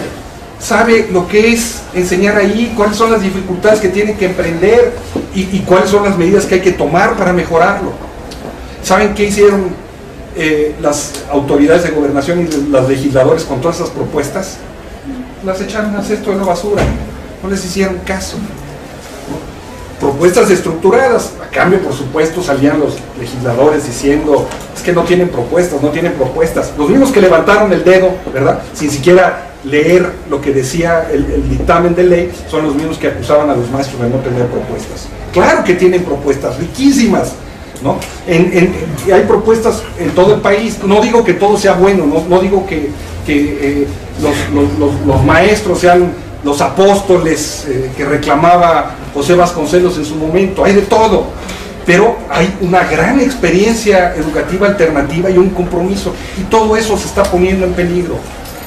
sabe lo que es enseñar ahí, cuáles son las dificultades que tiene que emprender y cuáles son las medidas que hay que tomar para mejorarlo. ¿Saben qué hicieron las autoridades de gobernación y los legisladores con todas esas propuestas? Las echaron al cesto de la basura, no les hicieron caso. Propuestas estructuradas, a cambio, por supuesto, salían los legisladores diciendo, es que no tienen propuestas, los mismos que levantaron el dedo, ¿verdad?, sin siquiera leer lo que decía el dictamen de ley, son los mismos que acusaban a los maestros de no tener propuestas. Claro que tienen propuestas riquísimas, ¿no? Hay propuestas en todo el país. No digo que todo sea bueno, no digo que los maestros sean los apóstoles que reclamaba José Vasconcelos en su momento. Hay de todo, pero hay una gran experiencia educativa alternativa y un compromiso, y todo eso se está poniendo en peligro.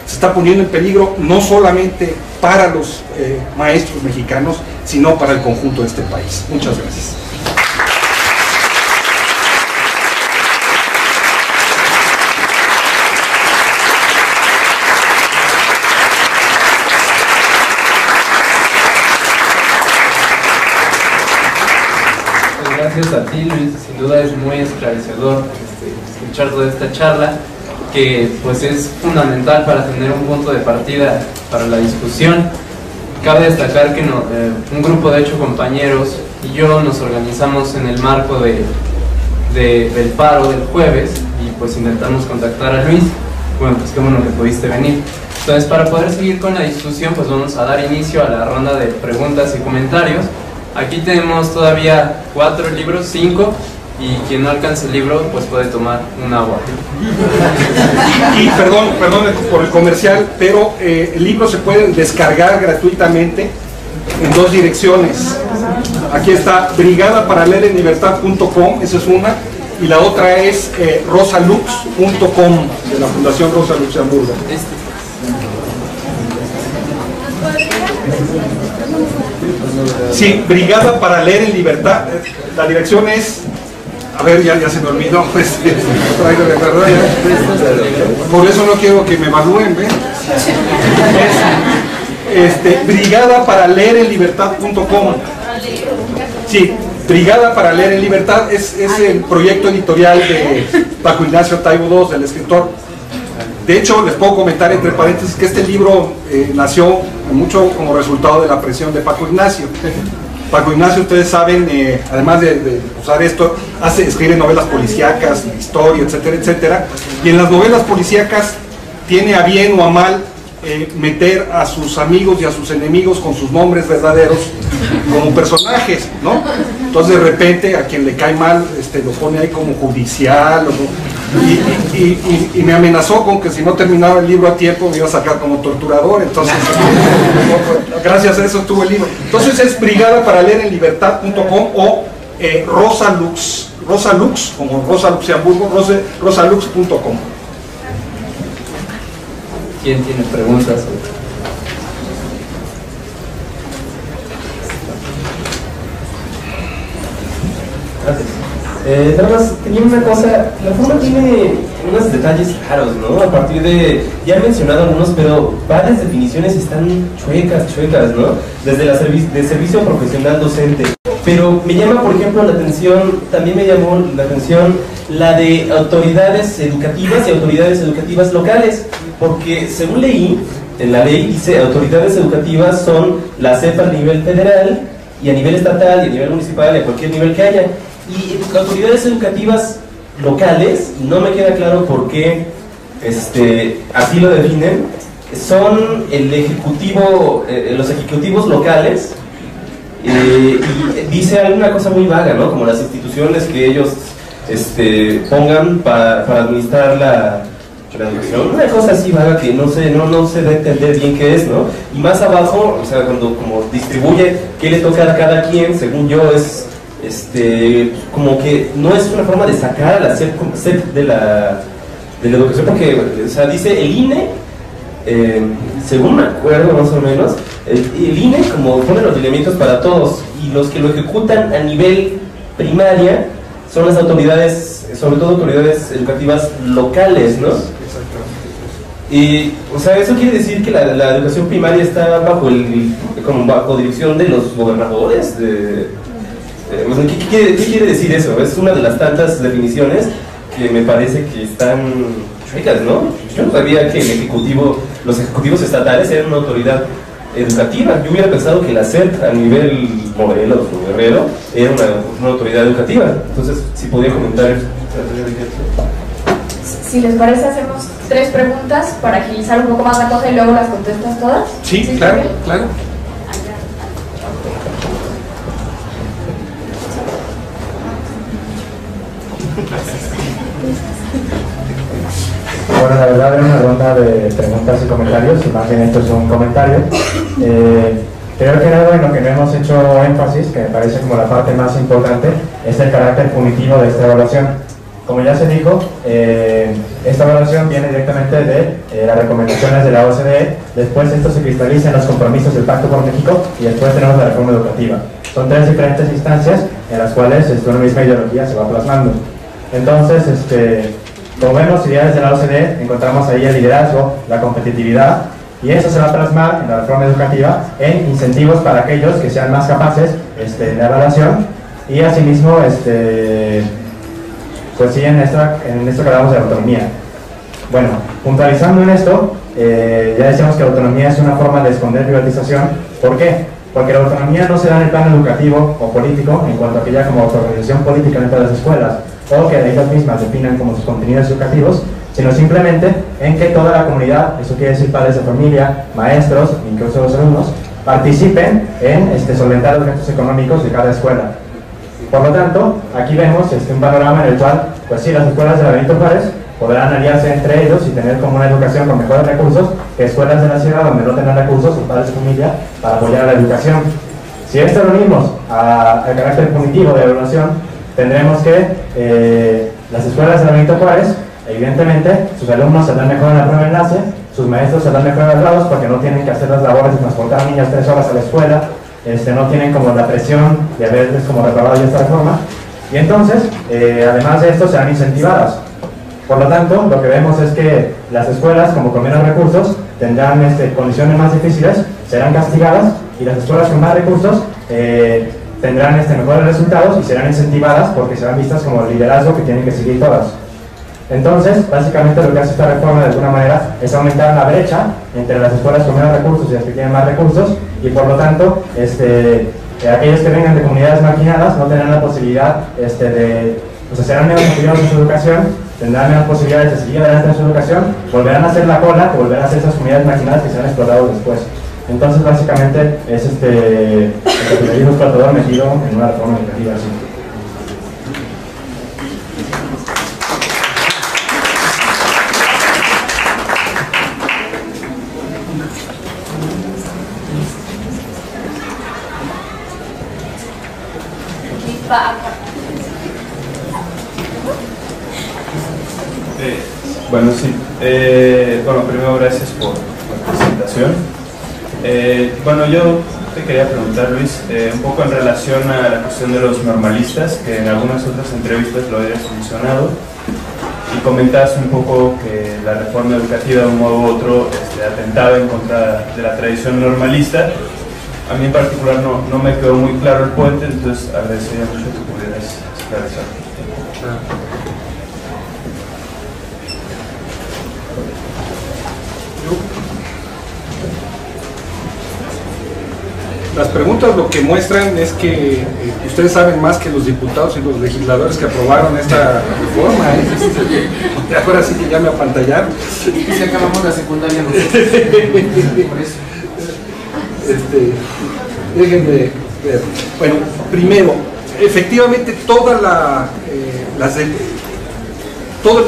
Se está poniendo en peligro no solamente para los maestros mexicanos, sino para el conjunto de este país. Muchas gracias. Gracias a ti, Luis, sin duda es muy esclarecedor escuchar toda esta charla, que pues es fundamental para tener un punto de partida para la discusión. Cabe destacar que un grupo de 8 compañeros y yo nos organizamos en el marco del paro del jueves, y pues intentamos contactar a Luis. Bueno, pues qué bueno que pudiste venir. Entonces, para poder seguir con la discusión, pues vamos a dar inicio a la ronda de preguntas y comentarios. Aquí tenemos todavía 4 libros, 5, y quien no alcance el libro pues puede tomar un agua. Y perdón por el comercial, pero el libro se puede descargar gratuitamente en 2 direcciones. Aquí está brigadaparaleirenlibertad.com, esa es una, y la otra es rosalux.com, de la Fundación Rosa Luxemburgo. Sí, Brigada para Leer en Libertad. La dirección es, a ver, ya se me olvidó, pues, por eso no quiero que me evalúen, ¿ven? Brigada para Leer en Libertad.com. Sí, Brigada para Leer en Libertad es el proyecto editorial de Paco Ignacio Taibo II, del escritor. De hecho, les puedo comentar entre paréntesis que este libro nació mucho como resultado de la presión de Paco Ignacio. Paco Ignacio, ustedes saben, además de usar esto, escribe novelas policíacas, historia, etcétera, etcétera. Y en las novelas policíacas tiene a bien o a mal meter a sus amigos y a sus enemigos con sus nombres verdaderos como personajes, ¿no? Entonces de repente a quien le cae mal lo pone ahí como judicial, y me amenazó con que si no terminaba el libro a tiempo me iba a sacar como torturador. Entonces gracias a eso tuvo el libro. Entonces es brigadaparaleirenlibertad.com o Rosalux, como Rosa Luxemburgo, rosalux.com. ¿Quién tiene preguntas? Gracias. Nada más tenía una cosa, la forma tiene unos detalles raros, ¿no? A partir de, ya he mencionado algunos, pero varias definiciones están chuecas, ¿no? Desde la de servicio profesional docente. Pero me llama, por ejemplo, la atención, también me llamó la atención la de autoridades educativas y autoridades educativas locales, porque según leí, en la ley dice autoridades educativas son la SEP a nivel federal y a nivel estatal y a nivel municipal y a cualquier nivel que haya. Y autoridades educativas locales, no me queda claro por qué así lo definen, son el ejecutivo, los ejecutivos locales, y dice alguna cosa muy vaga, ¿no? Como las instituciones que ellos pongan para administrar la educación, una cosa así vaga que no se da a entender bien qué es, ¿no? Y más abajo, o sea, cuando como distribuye qué le toca a cada quien, según yo es como que no es una forma de sacar a la SEP de la educación, porque, o sea, dice el INE, según me acuerdo más o menos, el INE como pone los lineamientos para todos, y los que lo ejecutan a nivel primaria son las autoridades, sobre todo autoridades educativas locales, ¿no? Y, o sea, eso quiere decir que la educación primaria está bajo dirección de los gobernadores. ¿Qué quiere decir eso? Es una de las tantas definiciones que me parece que están chuecas, ¿no? Yo no sabía que los ejecutivos estatales eran una autoridad educativa. Yo hubiera pensado que la SEP a nivel Morelos o Guerrero era una autoridad educativa. Entonces, si podía comentar. Si les parece, hacemos 3 preguntas para agilizar un poco más la cosa y luego las contestas todas. Sí, claro, claro. Bueno, la verdad era una ronda de preguntas y comentarios, y más bien esto es un comentario. Creo que algo en lo que no hemos hecho énfasis, que me parece como la parte más importante, es el carácter punitivo de esta evaluación. Como ya se dijo, esta evaluación viene directamente de las recomendaciones de la OCDE, después esto se cristaliza en los compromisos del Pacto por México y después tenemos la reforma educativa. Son 3 diferentes instancias en las cuales una misma ideología se va plasmando. Entonces, como vemos, ideas de la OCDE, encontramos ahí el liderazgo, la competitividad, y eso se va a plasmar en la reforma educativa en incentivos para aquellos que sean más capaces de la evaluación, y asimismo, pues sí, en esto que hablamos de autonomía. Bueno, puntualizando en esto, ya decíamos que la autonomía es una forma de esconder privatización. ¿Por qué? Porque la autonomía no se da en el plano educativo o político en cuanto a aquella como autorganización política dentro de las escuelas, o que ellas mismas definan como sus contenidos educativos, sino simplemente en que toda la comunidad, eso quiere decir padres de familia, maestros, incluso los alumnos, participen en solventar los gastos económicos de cada escuela. Por lo tanto, aquí vemos un panorama en el cual, pues sí, las escuelas de la Benito Juárez podrán aliarse entre ellos y tener como una educación con mejores recursos que escuelas de la sierra donde no tengan recursos, sus padres de familia, para apoyar a la educación. Si esto lo unimos al carácter punitivo de la evaluación, tendremos que las escuelas de la Benito Juárez, evidentemente, sus alumnos saldrán mejor en la prueba de enlace, sus maestros saldrán mejor evaluados porque no tienen que hacer las labores de transportar a niños 3 horas a la escuela, no tienen como la presión de haberles como reprobado ya esta reforma, y entonces, además de esto, serán incentivadas. Por lo tanto, lo que vemos es que las escuelas, como con menos recursos, tendrán condiciones más difíciles, serán castigadas, y las escuelas con más recursos tendrán mejores resultados y serán incentivadas porque serán vistas como el liderazgo que tienen que seguir todas. Entonces, básicamente lo que hace esta reforma de alguna manera es aumentar la brecha entre las escuelas con menos recursos y las que tienen más recursos, y por lo tanto, aquellos que vengan de comunidades marginadas no tendrán la posibilidad serán menos motivados en su educación, tendrán menos posibilidades de seguir adelante en su educación, volverán a hacer la cola, que volverán a ser esas comunidades marginadas que serán explotados después. Entonces, básicamente, es el capitalismo explotador metido en una reforma educativa así. Bueno, sí. Bueno, primero gracias por la presentación. Bueno, yo te quería preguntar, Luis, un poco en relación a la cuestión de los normalistas, que en algunas otras entrevistas lo habías mencionado. y comentaste un poco que la reforma educativa de un modo u otro atentaba en contra de la tradición normalista. A mí en particular no me quedó muy claro el puente, entonces agradecería mucho que pudieras esclarecer. Las preguntas lo que muestran es que ustedes saben más que los diputados y los legisladores que aprobaron esta reforma. Ahora sí que ya me apantallaron. Si acabamos la secundaria, no. Por eso. Déjenme ver. Bueno, primero, efectivamente todo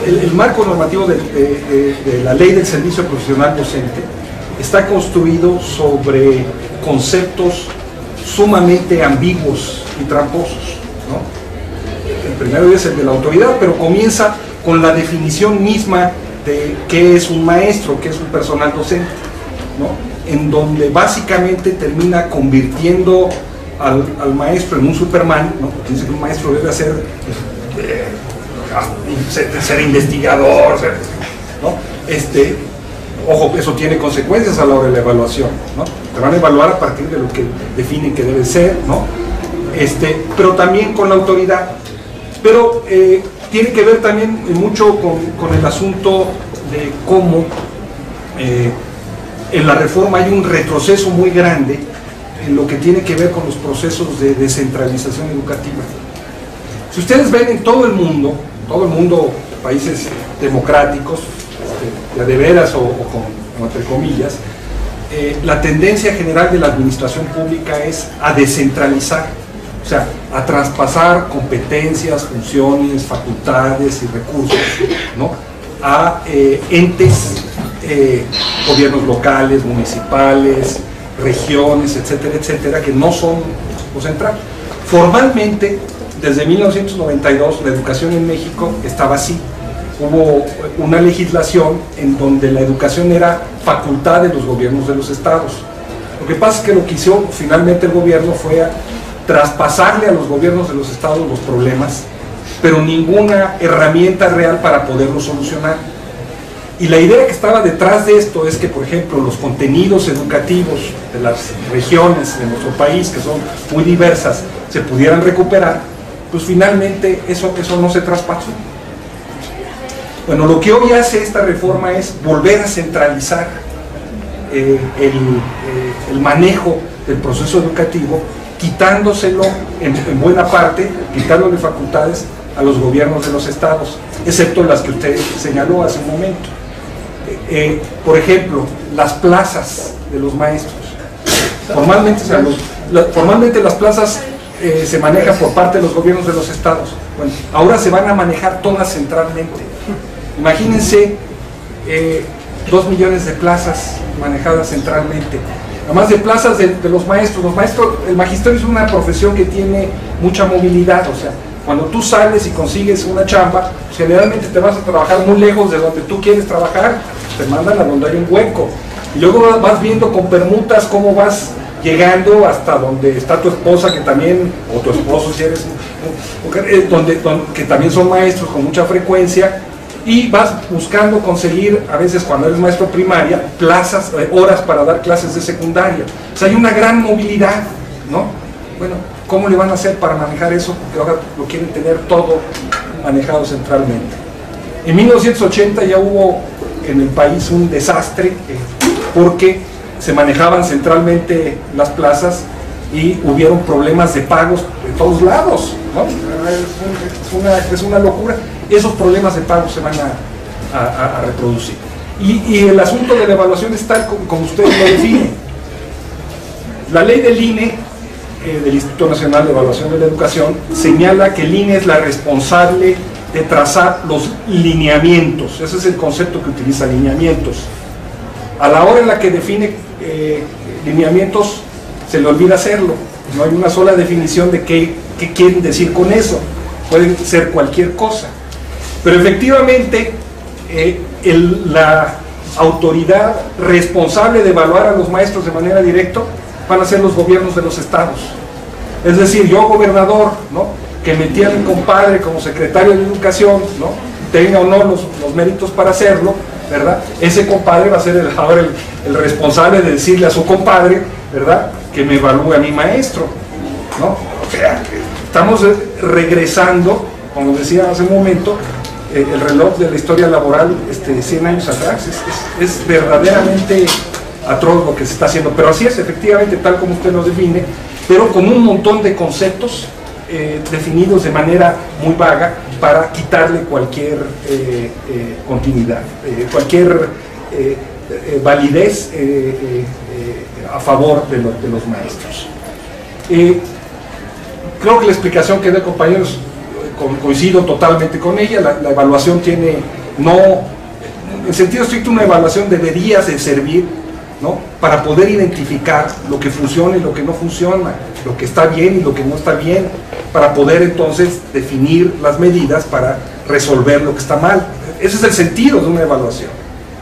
el marco normativo de la ley del servicio profesional docente está construido sobre conceptos sumamente ambiguos y tramposos, ¿no? El primero es el de la autoridad, pero comienza con la definición misma de qué es un maestro, qué es un personal docente, ¿no? En donde básicamente termina convirtiendo al maestro en un Superman, ¿no? Dice que un maestro debe ser investigador, ¿no? Ojo, eso tiene consecuencias a la hora de la evaluación, ¿no? Te van a evaluar a partir de lo que definen que debe ser, ¿no? Pero también con la autoridad. Pero tiene que ver también mucho con el asunto de cómo en la reforma hay un retroceso muy grande en lo que tiene que ver con los procesos de descentralización educativa. Si ustedes ven en todo el mundo, países democráticos, de veras o entre comillas, la tendencia general de la administración pública es a descentralizar, o sea, a traspasar competencias, funciones, facultades y recursos, ¿no? A entes, gobiernos locales, municipales, regiones, etcétera, etcétera, que no son lo central. Formalmente, desde 1992, la educación en México estaba así. Hubo una legislación en donde la educación era facultad de los gobiernos de los estados. Lo que pasa es que lo que hizo finalmente el gobierno fue a traspasarle a los gobiernos de los estados los problemas, pero ninguna herramienta real para poderlo solucionar. Y la idea que estaba detrás de esto es que, por ejemplo, los contenidos educativos de las regiones de nuestro país, que son muy diversas, se pudieran recuperar, pues finalmente eso no se traspasó. Bueno, lo que hoy hace esta reforma es volver a centralizar el manejo del proceso educativo, quitándoselo en buena parte, quitándole facultades a los gobiernos de los estados, excepto las que usted señaló hace un momento. Por ejemplo, las plazas de los maestros. Formalmente las plazas se manejan por parte de los gobiernos de los estados. Bueno, ahora se van a manejar todas centralmente. Imagínense 2 millones de plazas manejadas centralmente. Además de plazas de los maestros. El magisterio es una profesión que tiene mucha movilidad, o sea, cuando tú sales y consigues una chamba, pues generalmente te vas a trabajar muy lejos de donde tú quieres trabajar, te mandan a donde hay un hueco. Y luego vas viendo con permutas cómo vas llegando hasta donde está tu esposa, que también, o tu esposo si eres, que también son maestros con mucha frecuencia, y vas buscando conseguir, a veces cuando eres maestro primaria, plazas, horas para dar clases de secundaria. O sea, hay una gran movilidad, ¿no? Bueno, ¿cómo le van a hacer para manejar eso? Porque ahora lo quieren tener todo manejado centralmente. En 1980 ya hubo en el país un desastre, porque se manejaban centralmente las plazas y hubieron problemas de pagos de todos lados, ¿no? Es una locura. Esos problemas de pago se van a reproducir. Y el asunto de la evaluación es tal como ustedes lo definen. La ley del INE, del Instituto Nacional de Evaluación de la Educación, señala que el INE es la responsable de trazar los lineamientos. Ese es el concepto que utiliza, lineamientos. A la hora en la que define lineamientos, se le olvida hacerlo. No hay una sola definición de qué quieren decir con eso. Pueden ser cualquier cosa. Pero efectivamente, la autoridad responsable de evaluar a los maestros de manera directa van a ser los gobiernos de los estados. Es decir, yo gobernador, ¿no?, que metí a mi compadre como secretario de Educación, ¿no?, tenga o no los méritos para hacerlo, ¿verdad? Ese compadre va a ser ahora el responsable de decirle a su compadre, ¿verdad?, que me evalúe a mi maestro, ¿no? O sea, estamos regresando, como decía hace un momento, el reloj de la historia laboral 100 años atrás. Es verdaderamente atroz lo que se está haciendo, pero así es, efectivamente, tal como usted lo define, pero con un montón de conceptos definidos de manera muy vaga para quitarle cualquier continuidad, cualquier validez a favor de los maestros. Creo que la explicación que da, compañeros, coincido totalmente con ella. La evaluación tiene, no, en sentido estricto, una evaluación debería de servir, ¿no?, para poder identificar lo que funciona y lo que no funciona, lo que está bien y lo que no está bien, para poder entonces definir las medidas para resolver lo que está mal. Ese es el sentido de una evaluación,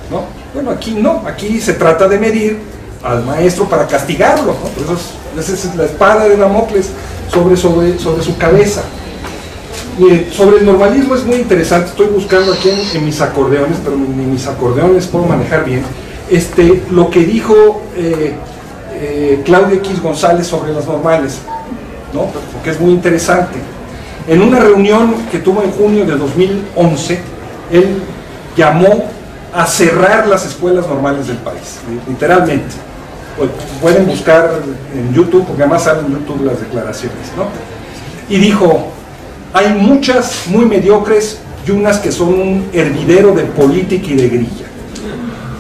¿no? Bueno, aquí no, aquí se trata de medir al maestro para castigarlo, ¿no? Por eso esa es la espada de Damocles sobre su cabeza. Sobre el normalismo es muy interesante. Estoy buscando aquí en mis acordeones, pero ni mis acordeones puedo manejar bien, lo que dijo Claudio X González sobre las normales, ¿no?, porque es muy interesante. En una reunión que tuvo en junio de 2011, él llamó a cerrar las escuelas normales del país, literalmente. Pues pueden buscar en YouTube, porque además salen en YouTube las declaraciones, ¿no? Y dijo: hay muchas muy mediocres y unas que son un hervidero de política y de grilla.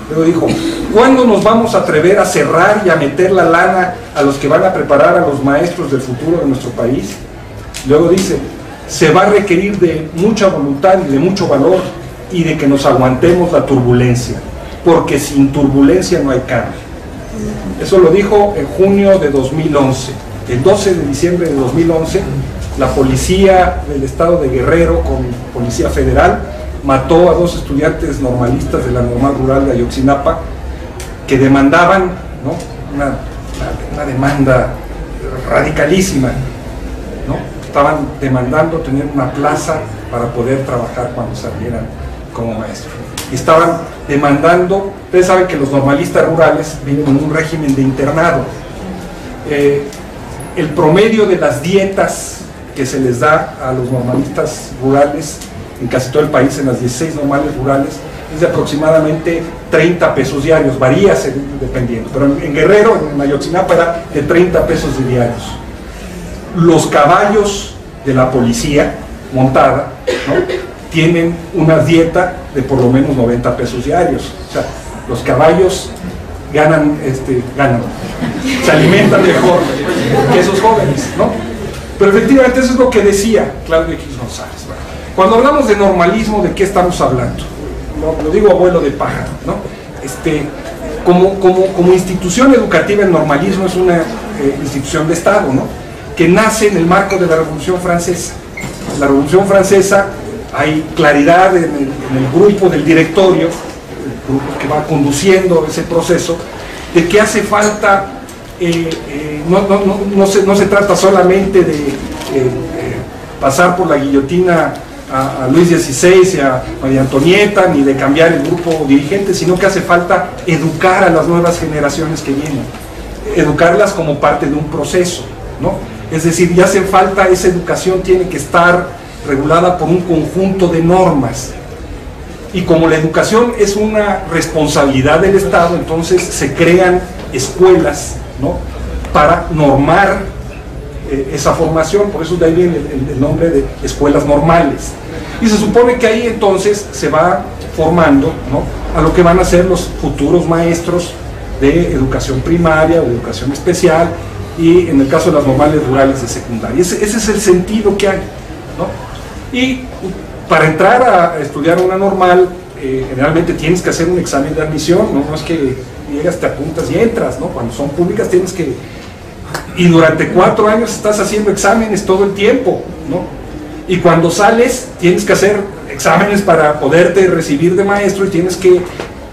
Luego dijo: ¿cuándo nos vamos a atrever a cerrar y a meter la lana a los que van a preparar a los maestros del futuro de nuestro país? Luego dice: se va a requerir de mucha voluntad y de mucho valor, y de que nos aguantemos la turbulencia, porque sin turbulencia no hay cambio. Eso lo dijo en junio de 2011. El 12 de diciembre de 2011, la policía del estado de Guerrero, con policía federal, mató a 2 estudiantes normalistas de la normal rural de Ayotzinapa, que demandaban, ¿no?, una demanda radicalísima, ¿no? Estaban demandando tener una plaza para poder trabajar cuando salieran como maestros. Y estaban demandando, ustedes saben que los normalistas rurales viven en un régimen de internado. El promedio de las dietas que se les da a los normalistas rurales en casi todo el país, en las 16 normales rurales, es de aproximadamente 30 pesos diarios, varía dependiendo, pero en Guerrero, en Ayotzinapa, era de 30 pesos diarios. Los caballos de la policía montada, ¿no?, tienen una dieta de por lo menos 90 pesos diarios. O sea, los caballos ganan, se alimentan mejor que esos jóvenes, ¿no? Pero efectivamente eso es lo que decía Claudio X González. Cuando hablamos de normalismo, ¿de qué estamos hablando? Lo digo abuelo de pájaro, ¿no? Como institución educativa, el normalismo es una institución de Estado, ¿no?, que nace en el marco de la Revolución Francesa. La Revolución Francesa, hay claridad en el grupo del directorio, el grupo que va conduciendo ese proceso, de que hace falta, no se trata solamente de pasar por la guillotina a Luis XVI y a María Antonieta, ni de cambiar el grupo dirigente, sino que hace falta educar a las nuevas generaciones que vienen, educarlas como parte de un proceso, ¿no? Es decir, ya hace falta, esa educación tiene que estar regulada por un conjunto de normas, y como la educación es una responsabilidad del Estado, entonces se crean escuelas, ¿no?, para normar esa formación. Por eso de ahí viene el nombre de escuelas normales, y se supone que ahí entonces se va formando, ¿no?, a lo que van a ser los futuros maestros de educación primaria o de educación especial, y en el caso de las normales rurales, de secundaria. Ese es el sentido que hay, ¿no? Y para entrar a estudiar una normal, generalmente tienes que hacer un examen de admisión, no es que llegas, te apuntas y entras, ¿no? Cuando son públicas tienes que... Y durante 4 años estás haciendo exámenes todo el tiempo, ¿no? Y cuando sales tienes que hacer exámenes para poderte recibir de maestro, y tienes que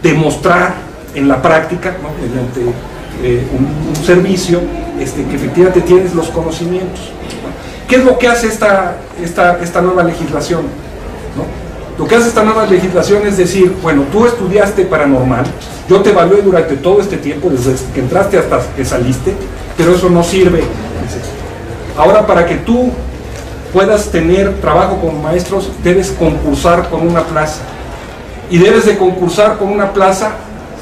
demostrar en la práctica, ¿no?, mediante un servicio, que efectivamente tienes los conocimientos. ¿Qué es lo que hace esta nueva legislación, ¿no? Lo que hace esta nueva legislación es decir, bueno, tú estudiaste paranormal, yo te evalué durante todo este tiempo, desde que entraste hasta que saliste, pero eso no sirve. Ahora, para que tú puedas tener trabajo como maestros, debes concursar con una plaza. Y debes de concursar con una plaza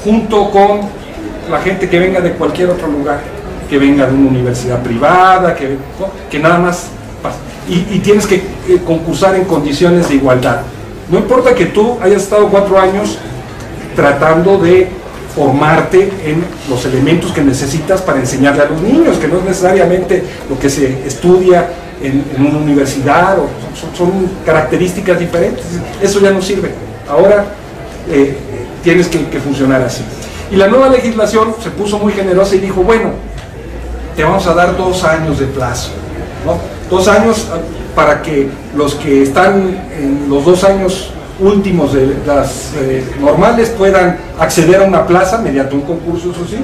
junto con la gente que venga de cualquier otro lugar, que venga de una universidad privada, que nada más pasa. Y tienes que concursar en condiciones de igualdad. No importa que tú hayas estado 4 años tratando de formarte en los elementos que necesitas para enseñarle a los niños, que no es necesariamente lo que se estudia en una universidad, o son características diferentes. Eso ya no sirve. Ahora tienes que funcionar así. Y la nueva legislación se puso muy generosa y dijo, bueno, te vamos a dar 2 años de plazo, ¿no? 2 años para que los que están en los 2 años últimos de las normales puedan acceder a una plaza mediante un concurso, eso sí,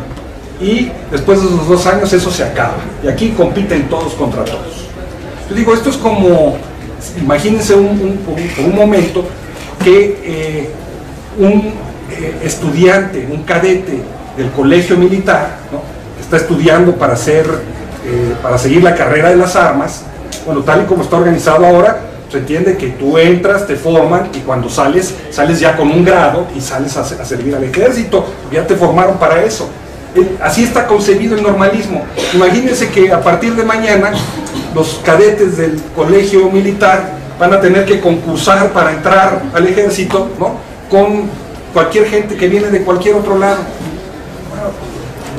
y después de esos 2 años eso se acaba, y aquí compiten todos contra todos. Yo digo, esto es como, imagínense por un momento que un estudiante, un cadete del colegio militar, ¿no?, que está estudiando para seguir la carrera de las armas. Bueno, tal y como está organizado ahora, se entiende que tú entras, te forman, y cuando sales ya con un grado y sales a servir al ejército, porque ya te formaron para eso. Así está concebido el normalismo. Imagínense que a partir de mañana los cadetes del colegio militar van a tener que concursar para entrar al ejército, ¿no?, con cualquier gente que viene de cualquier otro lado. Bueno,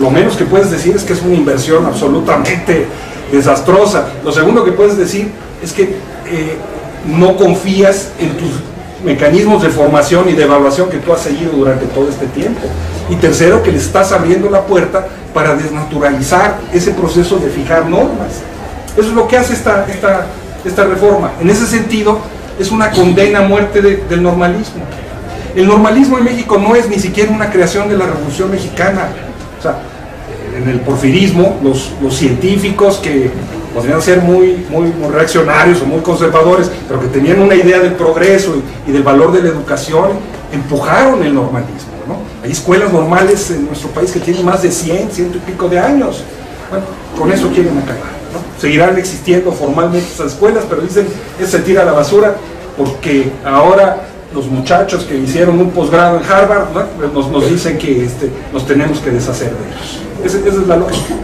lo menos que puedes decir es que es una inversión absolutamente desastrosa. Lo segundo que puedes decir es que no confías en tus mecanismos de formación y de evaluación que tú has seguido durante todo este tiempo. Y tercero, que le estás abriendo la puerta para desnaturalizar ese proceso de fijar normas. Eso es lo que hace esta reforma. En ese sentido, es una condena a muerte del normalismo. El normalismo en México no es ni siquiera una creación de la Revolución Mexicana. O sea, en el porfirismo, los científicos que podrían ser muy reaccionarios o muy conservadores, pero que tenían una idea del progreso y del valor de la educación, empujaron el normalismo, ¿no? Hay escuelas normales en nuestro país que tienen más de 100 y pico de años. Bueno, con eso quieren acabar, ¿no? Seguirán existiendo formalmente esas escuelas, pero dicen, es se tira a la basura, porque ahora los muchachos que hicieron un posgrado en Harvard, ¿no?, nos dicen que nos tenemos que deshacer de ellos. Esa es la lógica.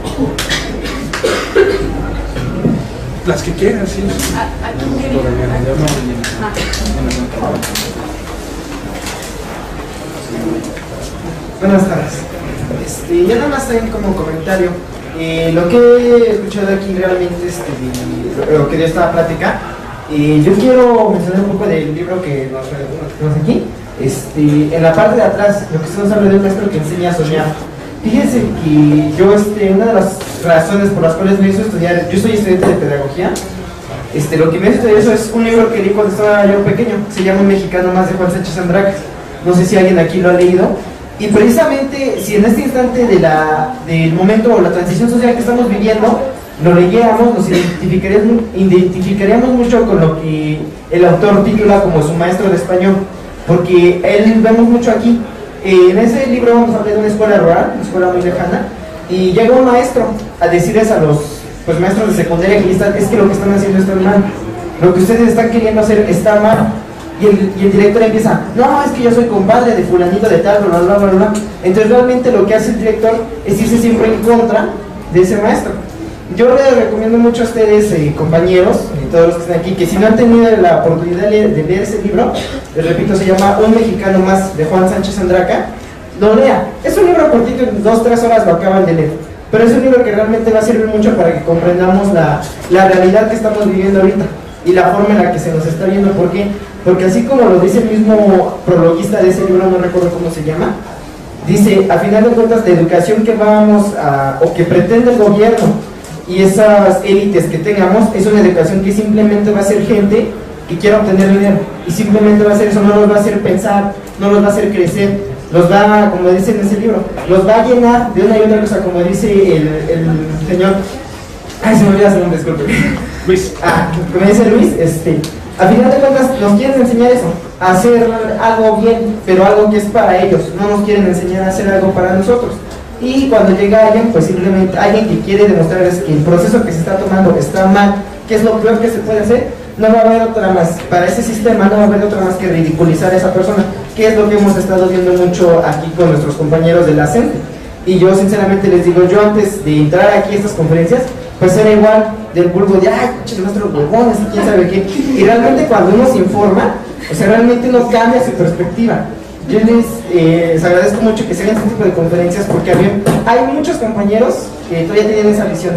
Las que quieran, sí. Buenas tardes. Yo nada más tengo como comentario. Lo que he escuchado aquí realmente, lo que dio esta plática, yo quiero mencionar un poco del libro que nos tenemos aquí. En la parte de atrás, lo que se nos habla de un maestro que enseña a soñar. Fíjense que yo, una de las razones por las cuales me hizo estudiar, yo soy estudiante de pedagogía, lo que me hizo estudiar eso es un libro que leí cuando estaba yo pequeño, se llama Un mexicano más, de Juan Sánchez Andraca. No sé si alguien aquí lo ha leído. Y precisamente, si en este instante del momento o la transición social que estamos viviendo, lo leyéramos, nos identificaríamos mucho con lo que el autor titula como su maestro de español, porque él vemos mucho aquí. En ese libro vamos a hablar de una escuela rural, una escuela muy lejana, y llega un maestro a decirles a los maestros de secundaria que es que lo que están haciendo está mal, lo que ustedes están queriendo hacer está mal. Y el director empieza, no, es que yo soy compadre de fulanito de tal, bla, bla, bla, bla. Entonces realmente lo que hace el director es irse siempre en contra de ese maestro. Yo les recomiendo mucho a ustedes, compañeros, y todos los que están aquí, que si no han tenido la oportunidad de leer ese libro, les repito, se llama Un mexicano más, de Juan Sánchez Andraca, lo lea. Es un libro cortito, en 2-3 horas lo acaban de leer, pero es un libro que realmente va a servir mucho para que comprendamos la realidad que estamos viviendo ahorita y la forma en la que se nos está viendo. ¿Por qué? Porque así como lo dice el mismo prologuista de ese libro, no recuerdo cómo se llama, dice, a final de cuentas, la educación que o que pretende el gobierno y esas élites que tengamos, es una educación que simplemente va a ser gente que quiera obtener dinero, y simplemente va a ser eso, no nos va a hacer pensar, no nos va a hacer crecer, los va, como dice en ese libro, los va a llenar de una y otra cosa, como dice el señor, ay, se me olvida su nombre, disculpe, Luis, como dice Luis, a final de cuentas nos quieren enseñar eso, a hacer algo bien, pero algo que es para ellos, no nos quieren enseñar a hacer algo para nosotros. Y cuando llega alguien, pues simplemente alguien que quiere demostrarles que el proceso que se está tomando está mal, que es lo peor que se puede hacer, no va a haber otra más, para ese sistema no va a haber otra más que ridiculizar a esa persona, que es lo que hemos estado viendo mucho aquí con nuestros compañeros de la CENTE. Y yo sinceramente les digo, yo antes de entrar aquí a estas conferencias, pues era igual del vulgo de, ay, nuestros huevones y quién sabe qué. Y realmente cuando uno se informa, o sea, realmente uno cambia su perspectiva. Yo les agradezco mucho que se hagan este tipo de conferencias porque hay muchos compañeros que todavía tienen esa visión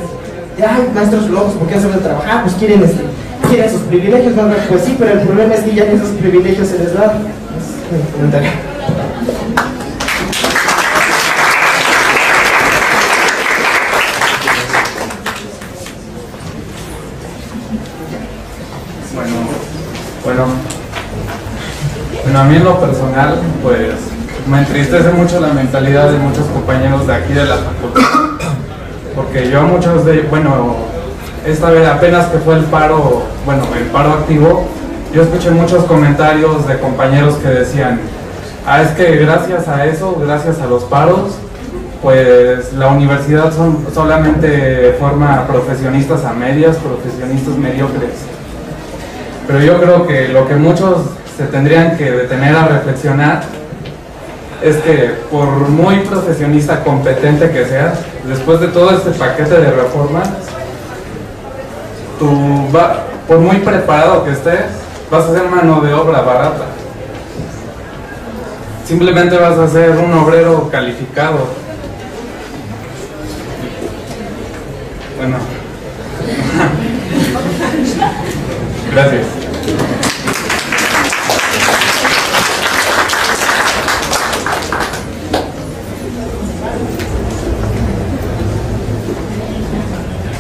de, ay, maestros locos, ¿por qué no saben trabajar? Pues quieren sus privilegios, ¿no? Pues sí, pero el problema es que ya ni esos privilegios se les dan. Es mi comentario. Bueno, a mí en lo personal, pues me entristece mucho la mentalidad de muchos compañeros de aquí de la facultad, porque yo muchos de ellos, bueno, esta vez apenas que fue el paro activo, yo escuché muchos comentarios de compañeros que decían, es que gracias a eso, gracias a los paros, pues la universidad solamente forma profesionistas a medias, profesionistas mediocres. Pero yo creo que lo que muchos se tendrían que detener a reflexionar es que por muy profesionista competente que seas, después de todo este paquete de reformas, por muy preparado que estés, vas a ser mano de obra barata. Simplemente vas a ser un obrero calificado. Bueno. Gracias.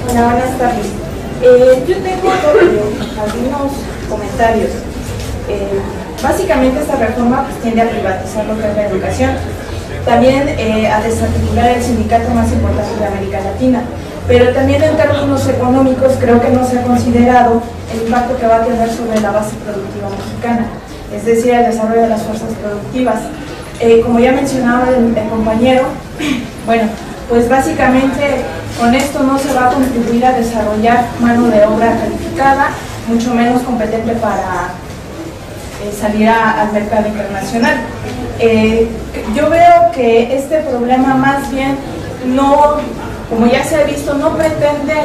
Hola, buenas tardes. Yo tengo algunos comentarios. Básicamente esta reforma pues, tiende a privatizar lo que es la educación, también a desarticular el sindicato más importante de América Latina, pero también en términos económicos creo que no se ha considerado el impacto que va a tener sobre la base productiva mexicana, es decir, el desarrollo de las fuerzas productivas. Como ya mencionaba el compañero, bueno, pues básicamente con esto no se va a contribuir a desarrollar mano de obra calificada, mucho menos competente para salir al mercado internacional. Yo veo que este problema más bien no, como ya se ha visto, no pretende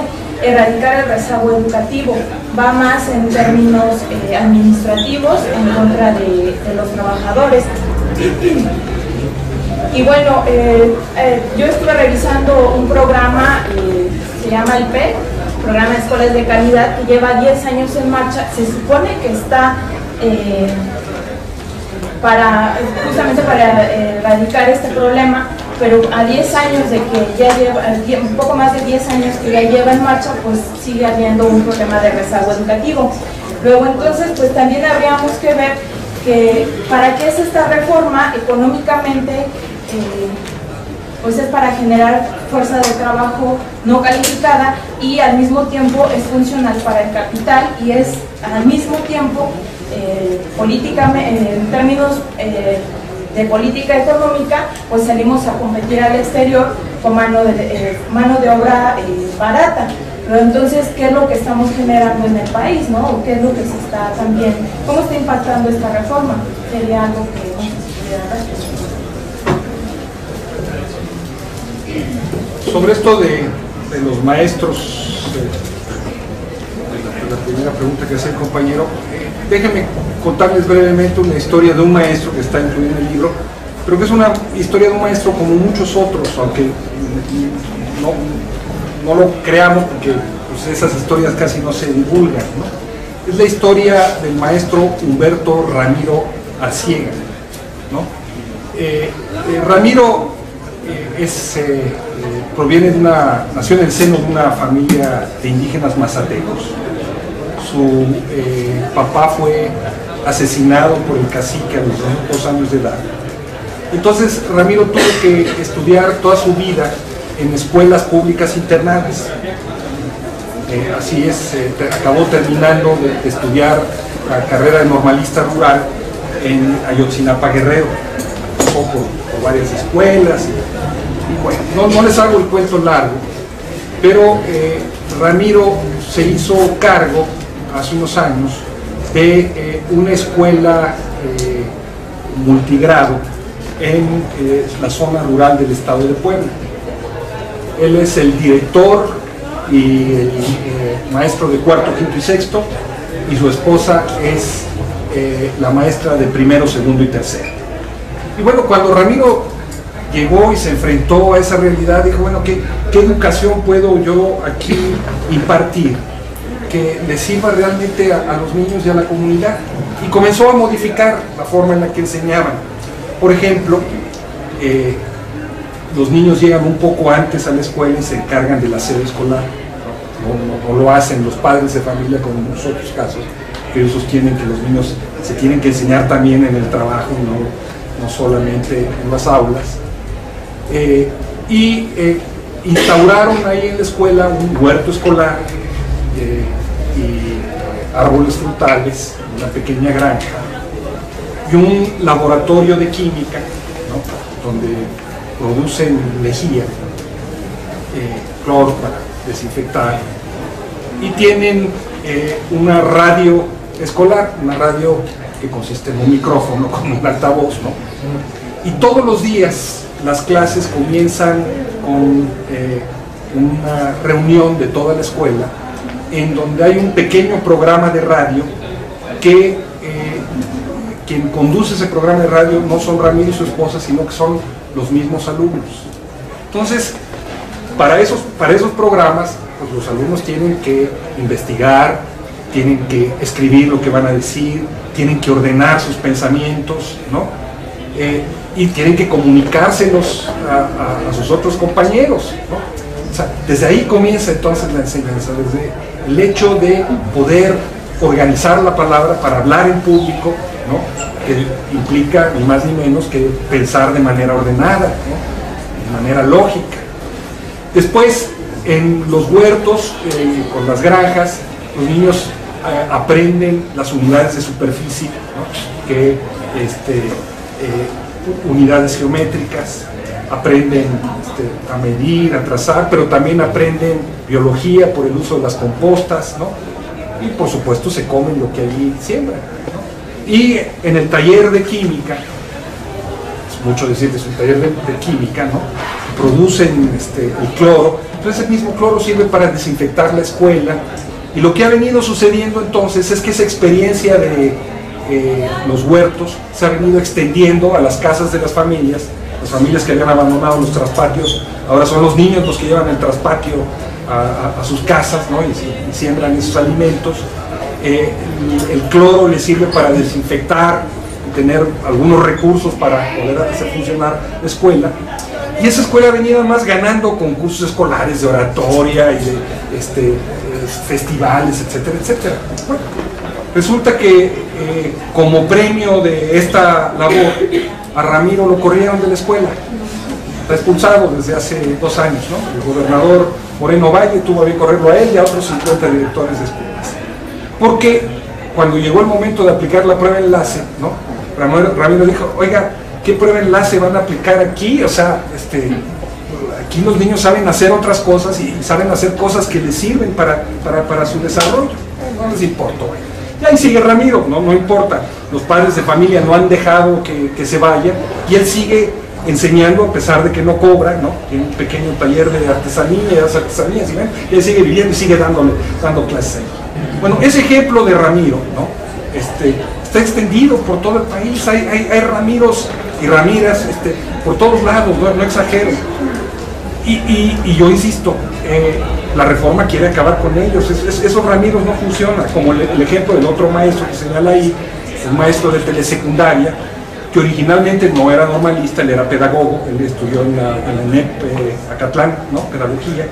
erradicar el rezago educativo, va más en términos administrativos en contra de los trabajadores. Y bueno, yo estuve revisando un programa, se llama el PEC, Programa de Escuelas de Calidad, que lleva 10 años en marcha. Se supone que está justamente para erradicar este problema, pero a 10 años de que ya lleva, un poco más de 10 años que ya lleva en marcha, pues sigue habiendo un problema de rezago educativo. Luego entonces, pues también habríamos que ver que para qué es esta reforma económicamente, pues es para generar fuerza de trabajo no calificada y al mismo tiempo es funcional para el capital y es al mismo tiempo políticamente, en términos de política económica, pues salimos a competir al exterior con mano de obra barata. Pero entonces, ¿qué es lo que estamos generando en el país, no? ¿O qué es lo que se está también, cómo está impactando esta reforma? Sería algo que no sé si pudiera dar. Sobre esto de los maestros, la primera pregunta que hace el compañero, déjenme contarles brevemente una historia de un maestro que está incluido en el libro, pero que es una historia de un maestro como muchos otros, aunque no lo creamos porque pues, esas historias casi no se divulgan, ¿no? Es la historia del maestro Humberto Ramiro Arciega, ¿no? Ramiro nació en el seno de una familia de indígenas mazatecos. Su papá fue asesinado por el cacique a los 2 años de edad. Entonces Ramiro tuvo que estudiar toda su vida en escuelas públicas internadas. Así es, acabó terminando de estudiar la carrera de normalista rural en Ayotzinapa, Guerrero, por varias escuelas, y bueno, no les hago el cuento largo, pero Ramiro se hizo cargo hace unos años de una escuela multigrado en la zona rural del estado de Puebla. Él es el director y el maestro de cuarto, quinto y sexto, y su esposa es la maestra de primero, segundo y tercero. Y bueno, cuando Ramiro llegó y se enfrentó a esa realidad, dijo, bueno, ¿qué educación puedo yo aquí impartir que le sirva realmente a los niños y a la comunidad? Y comenzó a modificar la forma en la que enseñaban. Por ejemplo, los niños llegan un poco antes a la escuela y se encargan del aseo escolar. No lo hacen los padres de familia como en los otros casos, que ellos sostienen que los niños se tienen que enseñar también en el trabajo, no solamente en las aulas. Instauraron ahí en la escuela un huerto escolar y árboles frutales, una pequeña granja y un laboratorio de química, ¿no?, donde producen lejía, cloro para desinfectar, y tienen una radio escolar, una radio que consiste en un micrófono con un altavoz, ¿no? Y todos los días las clases comienzan con una reunión de toda la escuela en donde hay un pequeño programa de radio que quien conduce ese programa de radio no son Ramiro y su esposa, sino que son los mismos alumnos. Entonces, para esos programas, pues los alumnos tienen que investigar, tienen que escribir lo que van a decir, tienen que ordenar sus pensamientos, ¿no? Y tienen que comunicárselos a sus otros compañeros, ¿no? O sea, desde ahí comienza entonces la enseñanza, desde el hecho de poder organizar la palabra para hablar en público, ¿no?, que implica ni más ni menos que pensar de manera ordenada, ¿no?, de manera lógica. Después, en los huertos, con las granjas, los niños aprenden las unidades de superficie, ¿no?, que unidades geométricas, aprenden a medir, a trazar, pero también aprenden biología por el uso de las compostas, ¿no? Y por supuesto se comen lo que allí siembran, ¿no? Y en el taller de química, es mucho decir que es un taller de química, ¿no?, producen el cloro. Entonces ese mismo cloro sirve para desinfectar la escuela, y lo que ha venido sucediendo entonces es que esa experiencia de los huertos se ha venido extendiendo a las casas de las familias que habían abandonado los traspatios. Ahora son los niños los que llevan el traspatio a sus casas, ¿no?, y siembran esos alimentos. El cloro les sirve para desinfectar y tener algunos recursos para poder hacer funcionar la escuela. Y esa escuela ha venido más ganando concursos escolares de oratoria y de festivales, etcétera, etcétera. Bueno, resulta que como premio de esta labor, a Ramiro lo corrieron de la escuela. Está expulsado desde hace 2 años, ¿no? El gobernador Moreno Valle tuvo que correrlo a él y a otros 50 directores de escuelas. Porque cuando llegó el momento de aplicar la prueba de enlace, ¿no?, Ramiro dijo, oiga, ¿qué prueba de enlace van a aplicar aquí? O sea, aquí los niños saben hacer otras cosas y saben hacer cosas que les sirven para su desarrollo. No les importa. Y ahí sigue Ramiro, no importa. Los padres de familia no han dejado que se vayan y él sigue enseñando a pesar de que no cobra, ¿no? Tiene un pequeño taller de artesanías, y él sigue viviendo y sigue dando clases ahí. Bueno, ese ejemplo de Ramiro, ¿no?, está extendido por todo el país. Hay Ramiros y Ramírez por todos lados, no exagero. Y yo insisto, la reforma quiere acabar con ellos. Esos Ramiros no funcionan, como el ejemplo del otro maestro que señala ahí, un maestro de telesecundaria, que originalmente no era normalista, él era pedagogo, él estudió en la NEP Acatlán, ¿no?, pedagogía,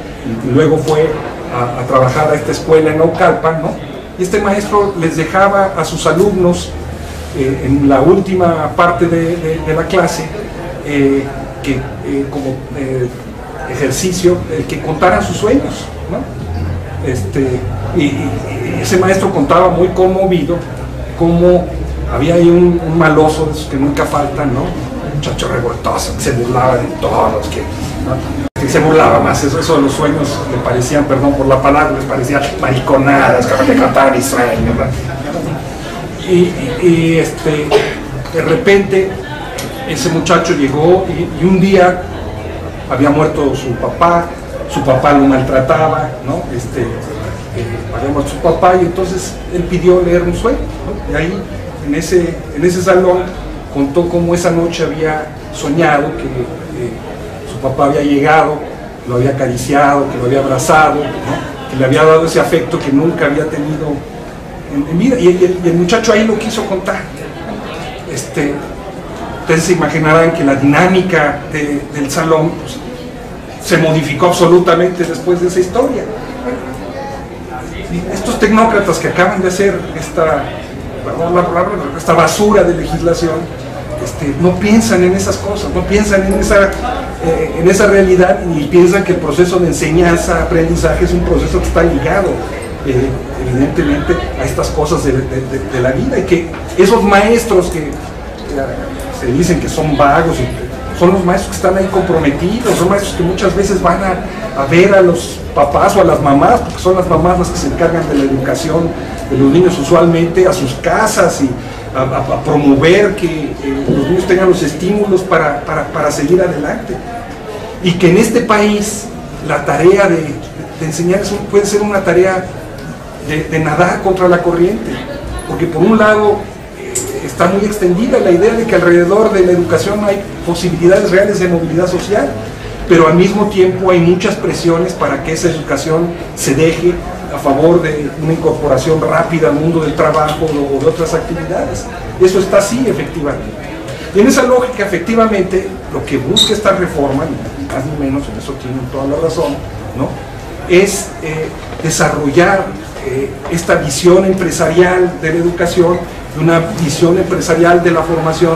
y luego fue a trabajar a esta escuela en Naucalpan, ¿no? Y este maestro les dejaba a sus alumnos en la última parte de la clase como ejercicio que contaran sus sueños, ¿no? Y ese maestro contaba muy conmovido cómo había ahí un maloso de esos que nunca faltan, ¿no? Un muchacho revoltoso que se burlaba de todos, que se burlaba más, eso de los sueños le parecían, perdón por la palabra, les parecían mariconadas, que me contaba mis sueños, ¿no? Y de repente ese muchacho llegó y un día había muerto su papá lo maltrataba, ¿no? Había muerto su papá y entonces él pidió leer un sueño, ¿no? Y ahí en ese salón contó cómo esa noche había soñado que su papá había llegado, lo había acariciado, que lo había abrazado, ¿no? Que le había dado ese afecto que nunca había tenido en vida, y el muchacho ahí lo quiso contar. Ustedes se imaginarán que la dinámica del salón pues, se modificó absolutamente después de esa historia. Estos tecnócratas que acaban de hacer esta basura de legislación no piensan en esas cosas, no piensan en esa realidad, y piensan que el proceso de enseñanza-aprendizaje es un proceso que está ligado evidentemente a estas cosas de la vida, y que esos maestros que se dicen que son vagos, son los maestros que están ahí comprometidos, son maestros que muchas veces van a ver a los papás o a las mamás, porque son las mamás las que se encargan de la educación de los niños usualmente, a sus casas, y a promover que los niños tengan los estímulos para seguir adelante. Y que en este país la tarea de enseñar puede ser una tarea de nadar contra la corriente, porque por un lado está muy extendida la idea de que alrededor de la educación hay posibilidades reales de movilidad social, pero al mismo tiempo hay muchas presiones para que esa educación se deje a favor de una incorporación rápida al mundo del trabajo o de otras actividades. Eso está así, efectivamente. Y en esa lógica, efectivamente, lo que busca esta reforma, ni más ni menos, en eso tienen toda la razón, ¿no? Es desarrollar esta visión empresarial de la educación, una visión empresarial de la formación,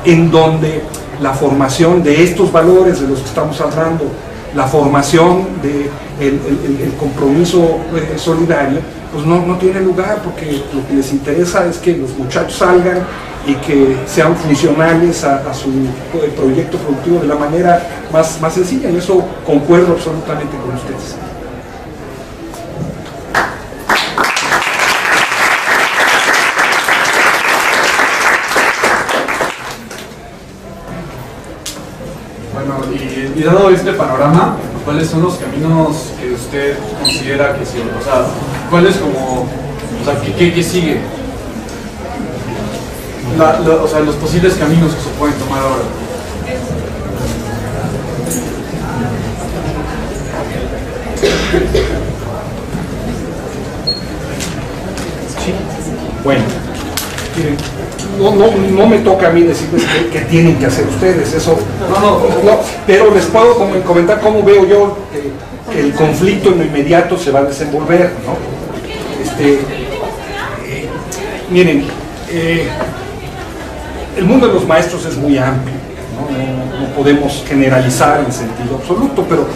en donde la formación de estos valores de los que estamos hablando, la formación del compromiso solidario, pues no tiene lugar, porque lo que les interesa es que los muchachos salgan y que sean funcionales a su proyecto productivo de la manera más sencilla, y eso concuerdo absolutamente con ustedes. Y dado este panorama, ¿cuáles son los caminos que usted considera que siguen? O sea, ¿cuáles como, o sea, qué sigue? O sea, los posibles caminos que se pueden tomar ahora. Sí. Bueno, miren, no me toca a mí decirles qué tienen que hacer ustedes, eso no, pero les puedo comentar cómo veo yo que el conflicto en lo inmediato se va a desenvolver, ¿no? Miren, el mundo de los maestros es muy amplio, ¿no? No podemos generalizar en sentido absoluto, pero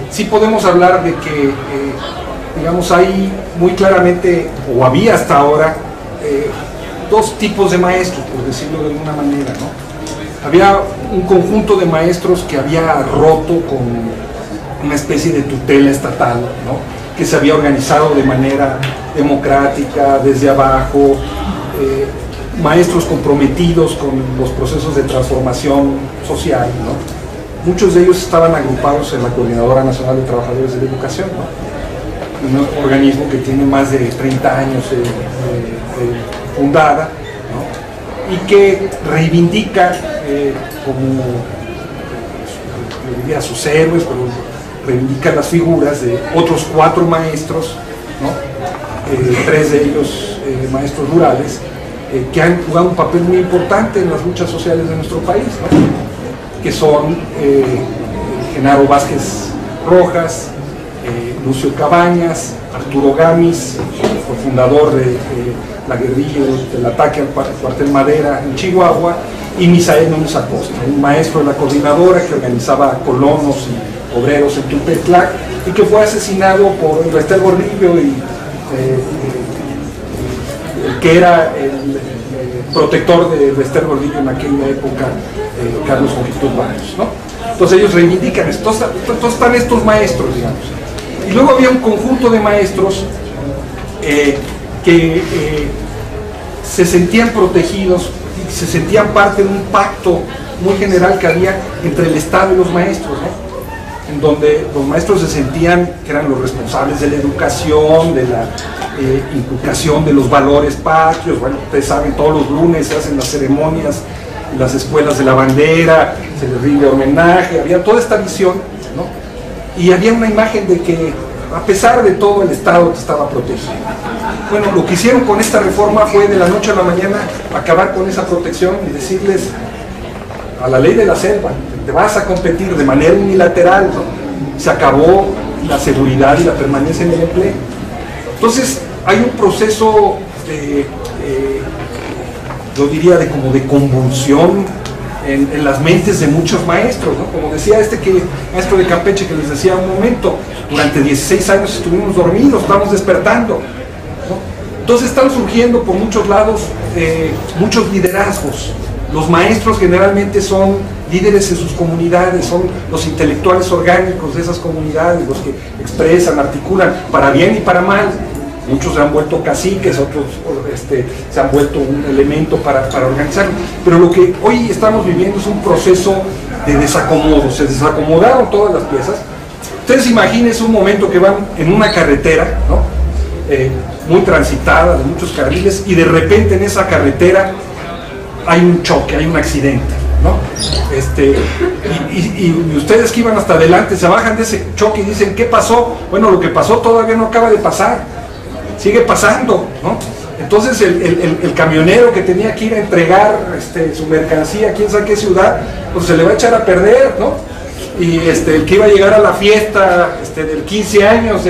sí podemos hablar de que, digamos, hay muy claramente, o había hasta ahora, dos tipos de maestros, por decirlo de alguna manera, ¿no? Había un conjunto de maestros que había roto con una especie de tutela estatal, ¿no? Que se había organizado de manera democrática, desde abajo, maestros comprometidos con los procesos de transformación social, ¿no? Muchos de ellos estaban agrupados en la Coordinadora Nacional de Trabajadores de la Educación, ¿no? Un organismo que tiene más de 30 años fundada, ¿no? Y que reivindica como, yo diría, sus héroes, pero reivindica las figuras de otros 4 maestros, ¿no? 3 de ellos maestros rurales, que han jugado un papel muy importante en las luchas sociales de nuestro país, ¿no? Que son Genaro Vázquez Rojas, Lucio Cabañas, Arturo Gamis, cofundador de la guerrilla del ataque al cuartel Madera en Chihuahua, y Misael Núñez Acosta, un maestro de la coordinadora que organizaba colonos y obreros en Tulpetlac, y que fue asesinado por Restel Gordillo y el que era el protector de Bester Gordillo en aquella época, Carlos Ojitos Barrios, ¿no? Entonces ellos reivindican esto. Entonces están estos maestros, digamos. Y luego había un conjunto de maestros que se sentían protegidos y se sentían parte de un pacto muy general que había entre el Estado y los maestros, ¿no? En donde los maestros se sentían que eran los responsables de la educación, de la inculcación de los valores patrios. Bueno, ustedes saben, todos los lunes se hacen las ceremonias en las escuelas de la bandera, se les rinde homenaje, había toda esta visión, ¿no? Y había una imagen de que a pesar de todo el Estado te estaba protegiendo. Bueno, lo que hicieron con esta reforma fue de la noche a la mañana acabar con esa protección y decirles a la ley de la selva, te vas a competir de manera unilateral, ¿no? Se acabó la seguridad y la permanencia en el empleo. Entonces hay un proceso yo diría como de convulsión en las mentes de muchos maestros, ¿no? Como decía maestro de Campeche que les decía un momento, durante 16 años estuvimos dormidos, estamos despertando, ¿no? Entonces están surgiendo por muchos lados muchos liderazgos. Los maestros generalmente son líderes en sus comunidades, son los intelectuales orgánicos de esas comunidades, los que expresan, articulan, para bien y para mal. Muchos se han vuelto caciques, otros se han vuelto un elemento para organizarlo. Pero lo que hoy estamos viviendo es un proceso de desacomodo. Se desacomodaron todas las piezas. Ustedes imagínense un momento que van en una carretera, ¿no? Muy transitada, de muchos carriles, y de repente en esa carretera hay un choque, hay un accidente, ¿no? Y ustedes que iban hasta adelante se bajan de ese choque y dicen, ¿qué pasó? Bueno, lo que pasó todavía no acaba de pasar, sigue pasando, ¿no? Entonces el camionero que tenía que ir a entregar su mercancía, quién sabe qué ciudad, pues se le va a echar a perder, ¿no? Y el que iba a llegar a la fiesta del 15 años,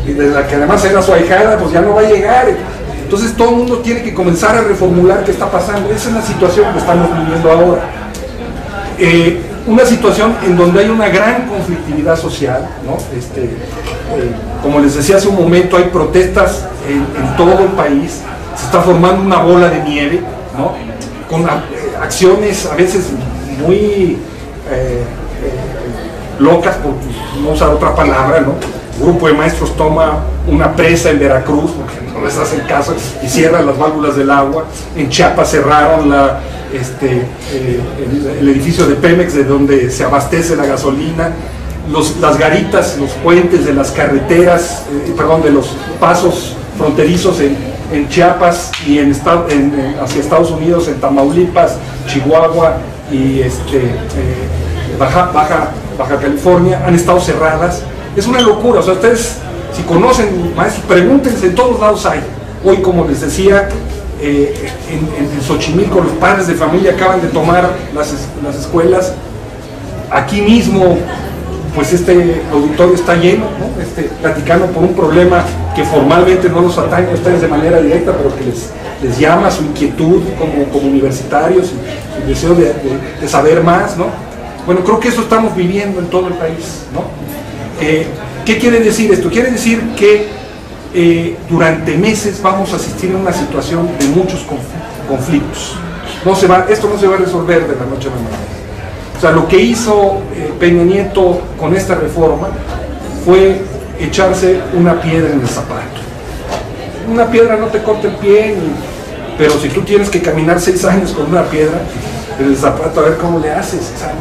y de la que además era su ahijada, pues ya no va a llegar. Entonces todo el mundo tiene que comenzar a reformular qué está pasando. Esa es la situación que estamos viviendo ahora. Una situación en donde hay una gran conflictividad social, ¿no? Como les decía hace un momento, hay protestas en todo el país, se está formando una bola de nieve, ¿no? Con acciones a veces muy locas, por no usar otra palabra, ¿no? Un grupo de maestros toma una presa en Veracruz, porque no les hacen caso, y cierran las válvulas del agua. En Chiapas cerraron el edificio de Pemex, de donde se abastece la gasolina. Las garitas, los puentes de las carreteras, de los pasos fronterizos en Chiapas y hacia Estados Unidos, en Tamaulipas, Chihuahua y Baja California, han estado cerradas. Es una locura. O sea, ustedes, si conocen maestros, pregúntense, en todos lados hay. Hoy, como les decía, en Xochimilco los padres de familia acaban de tomar las escuelas. Aquí mismo, pues auditorio está lleno, ¿no? Platicando por un problema que formalmente no los atañe a ustedes de manera directa, pero que les llama su inquietud como universitarios y su deseo de saber más, ¿no? Bueno, creo que eso estamos viviendo en todo el país, ¿no? ¿Qué quiere decir esto? Quiere decir que durante meses vamos a asistir a una situación de muchos conflictos. Esto no se va a resolver de la noche a la mañana. O sea, lo que hizo Peña Nieto con esta reforma fue echarse una piedra en el zapato. Una piedra no te corta el pie, pero si tú tienes que caminar 6 años con una piedra en el zapato, a ver cómo le haces. O sea,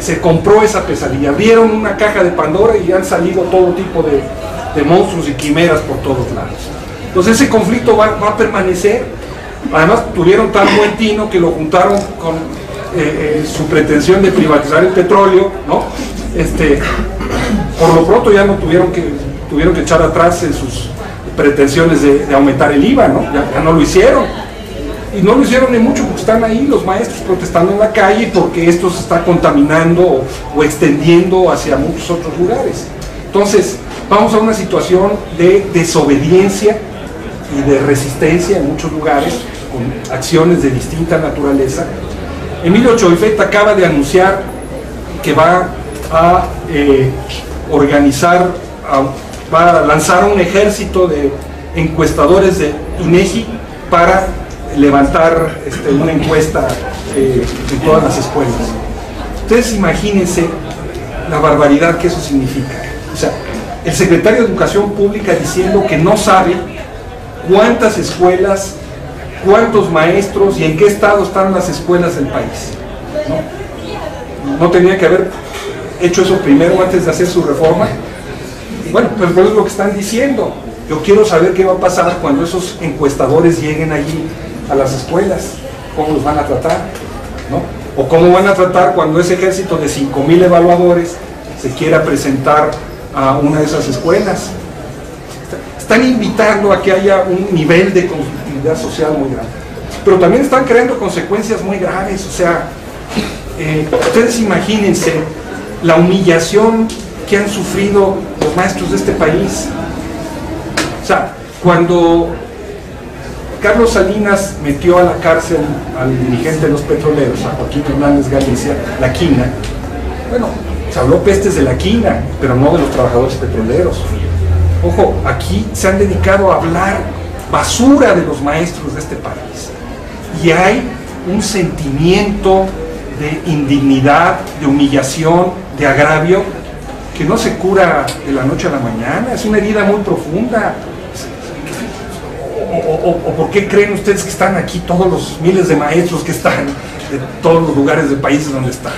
se compró esa pesadilla. Abrieron una caja de Pandora y han salido todo tipo de monstruos y quimeras por todos lados. Entonces ese conflicto va a permanecer. Además tuvieron tan buen tino que lo juntaron con su pretensión de privatizar el petróleo, ¿no? Por lo pronto ya no tuvieron que echar atrás en sus pretensiones de aumentar el IVA, ¿no? Ya no lo hicieron. Y no lo hicieron ni mucho porque están ahí los maestros protestando en la calle porque esto se está contaminando o extendiendo hacia muchos otros lugares. Entonces, vamos a una situación de desobediencia y de resistencia en muchos lugares, con acciones de distinta naturaleza. Emilio Choifet acaba de anunciar que va a lanzar un ejército de encuestadores de INEGI para levantar una encuesta en todas las escuelas. Ustedes imagínense la barbaridad que eso significa. O sea, el secretario de Educación Pública diciendo que no sabe cuántas escuelas, cuántos maestros y en qué estado están las escuelas del país. ¿No tenía que haber hecho eso primero antes de hacer su reforma? Bueno, pues es lo que están diciendo. Yo quiero saber qué va a pasar cuando esos encuestadores lleguen allí a las escuelas, cómo los van a tratar, ¿no? O cómo van a tratar cuando ese ejército de 5,000 evaluadores se quiera presentar a una de esas escuelas. Están invitando a que haya un nivel de conflictividad social muy grande, pero también están creando consecuencias muy graves. O sea, ustedes imagínense la humillación que han sufrido los maestros de este país. O sea, cuando Carlos Salinas metió a la cárcel al dirigente de los petroleros, a Joaquín Hernández Galicia, la quina, bueno, se habló pestes de la quina, pero no de los trabajadores petroleros. Ojo, aquí se han dedicado a hablar basura de los maestros de este país. Y hay un sentimiento de indignidad, de humillación, de agravio, que no se cura de la noche a la mañana. Es una herida muy profunda. ¿O por qué creen ustedes que están aquí todos los miles de maestros que están de todos los lugares del país donde están?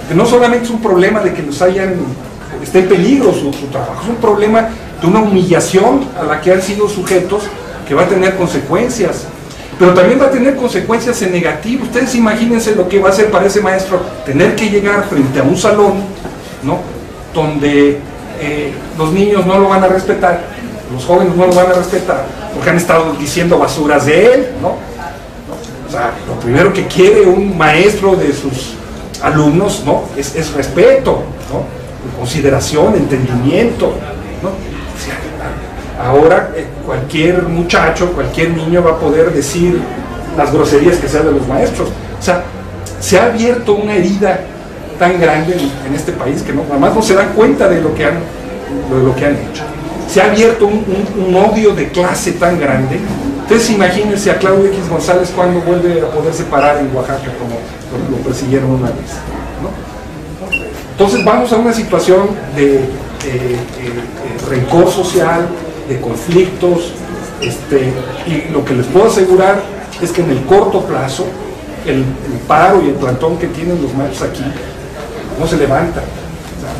Que no solamente es un problema de que esté en peligro su trabajo, es un problema de una humillación a la que han sido sujetos, que va a tener consecuencias, pero también va a tener consecuencias en negativo. Ustedes imagínense lo que va a ser para ese maestro tener que llegar frente a un salón, ¿no?, donde los niños no lo van a respetar, los jóvenes no lo van a respetar, porque han estado diciendo basuras de él, ¿no? O sea, lo primero que quiere un maestro de sus alumnos, ¿no?, es respeto, ¿no?, consideración, entendimiento, ¿no? O sea, ahora cualquier muchacho, cualquier niño va a poder decir las groserías que sean de los maestros. O sea, se ha abierto una herida tan grande en este país que nada más no se dan cuenta de lo que han hecho. Se ha abierto un odio de clase tan grande. Ustedes imagínense a Claudio X González cuando vuelve a poderse parar en Oaxaca, como lo persiguieron una vez, ¿no? Entonces vamos a una situación de rencor social, de conflictos, y lo que les puedo asegurar es que en el corto plazo el paro y el plantón que tienen los maestros aquí no se levanta.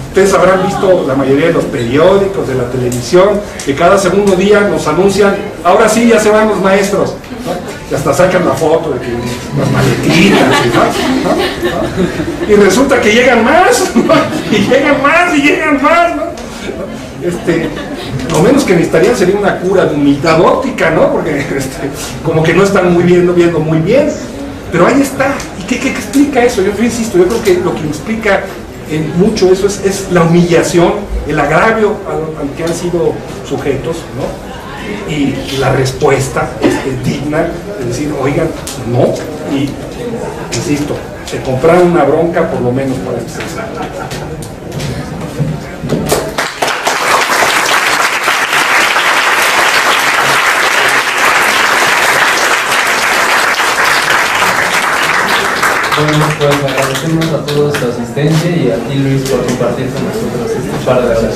Ustedes habrán visto la mayoría de los periódicos, de la televisión, que cada segundo día nos anuncian, ahora sí ya se van los maestros, ¿no? Y hasta sacan la foto de que las maletitas, ¿no? Y resulta que llegan más, ¿no? Y llegan más, y llegan más, ¿no? Lo menos que necesitarían sería una cura de humildad óptica, ¿no? Porque como que no están viendo muy bien, pero ahí está. ¿Y qué explica eso? Yo insisto, yo creo que lo que explica en mucho eso es la humillación, el agravio al que han sido sujetos, ¿no? Y la respuesta digna de decir, oigan, no, y insisto, se compraron una bronca por lo menos para empezar. Bueno, pues agradecemos a todos su asistencia y a ti, Luis, por compartir con nosotros este par de horas.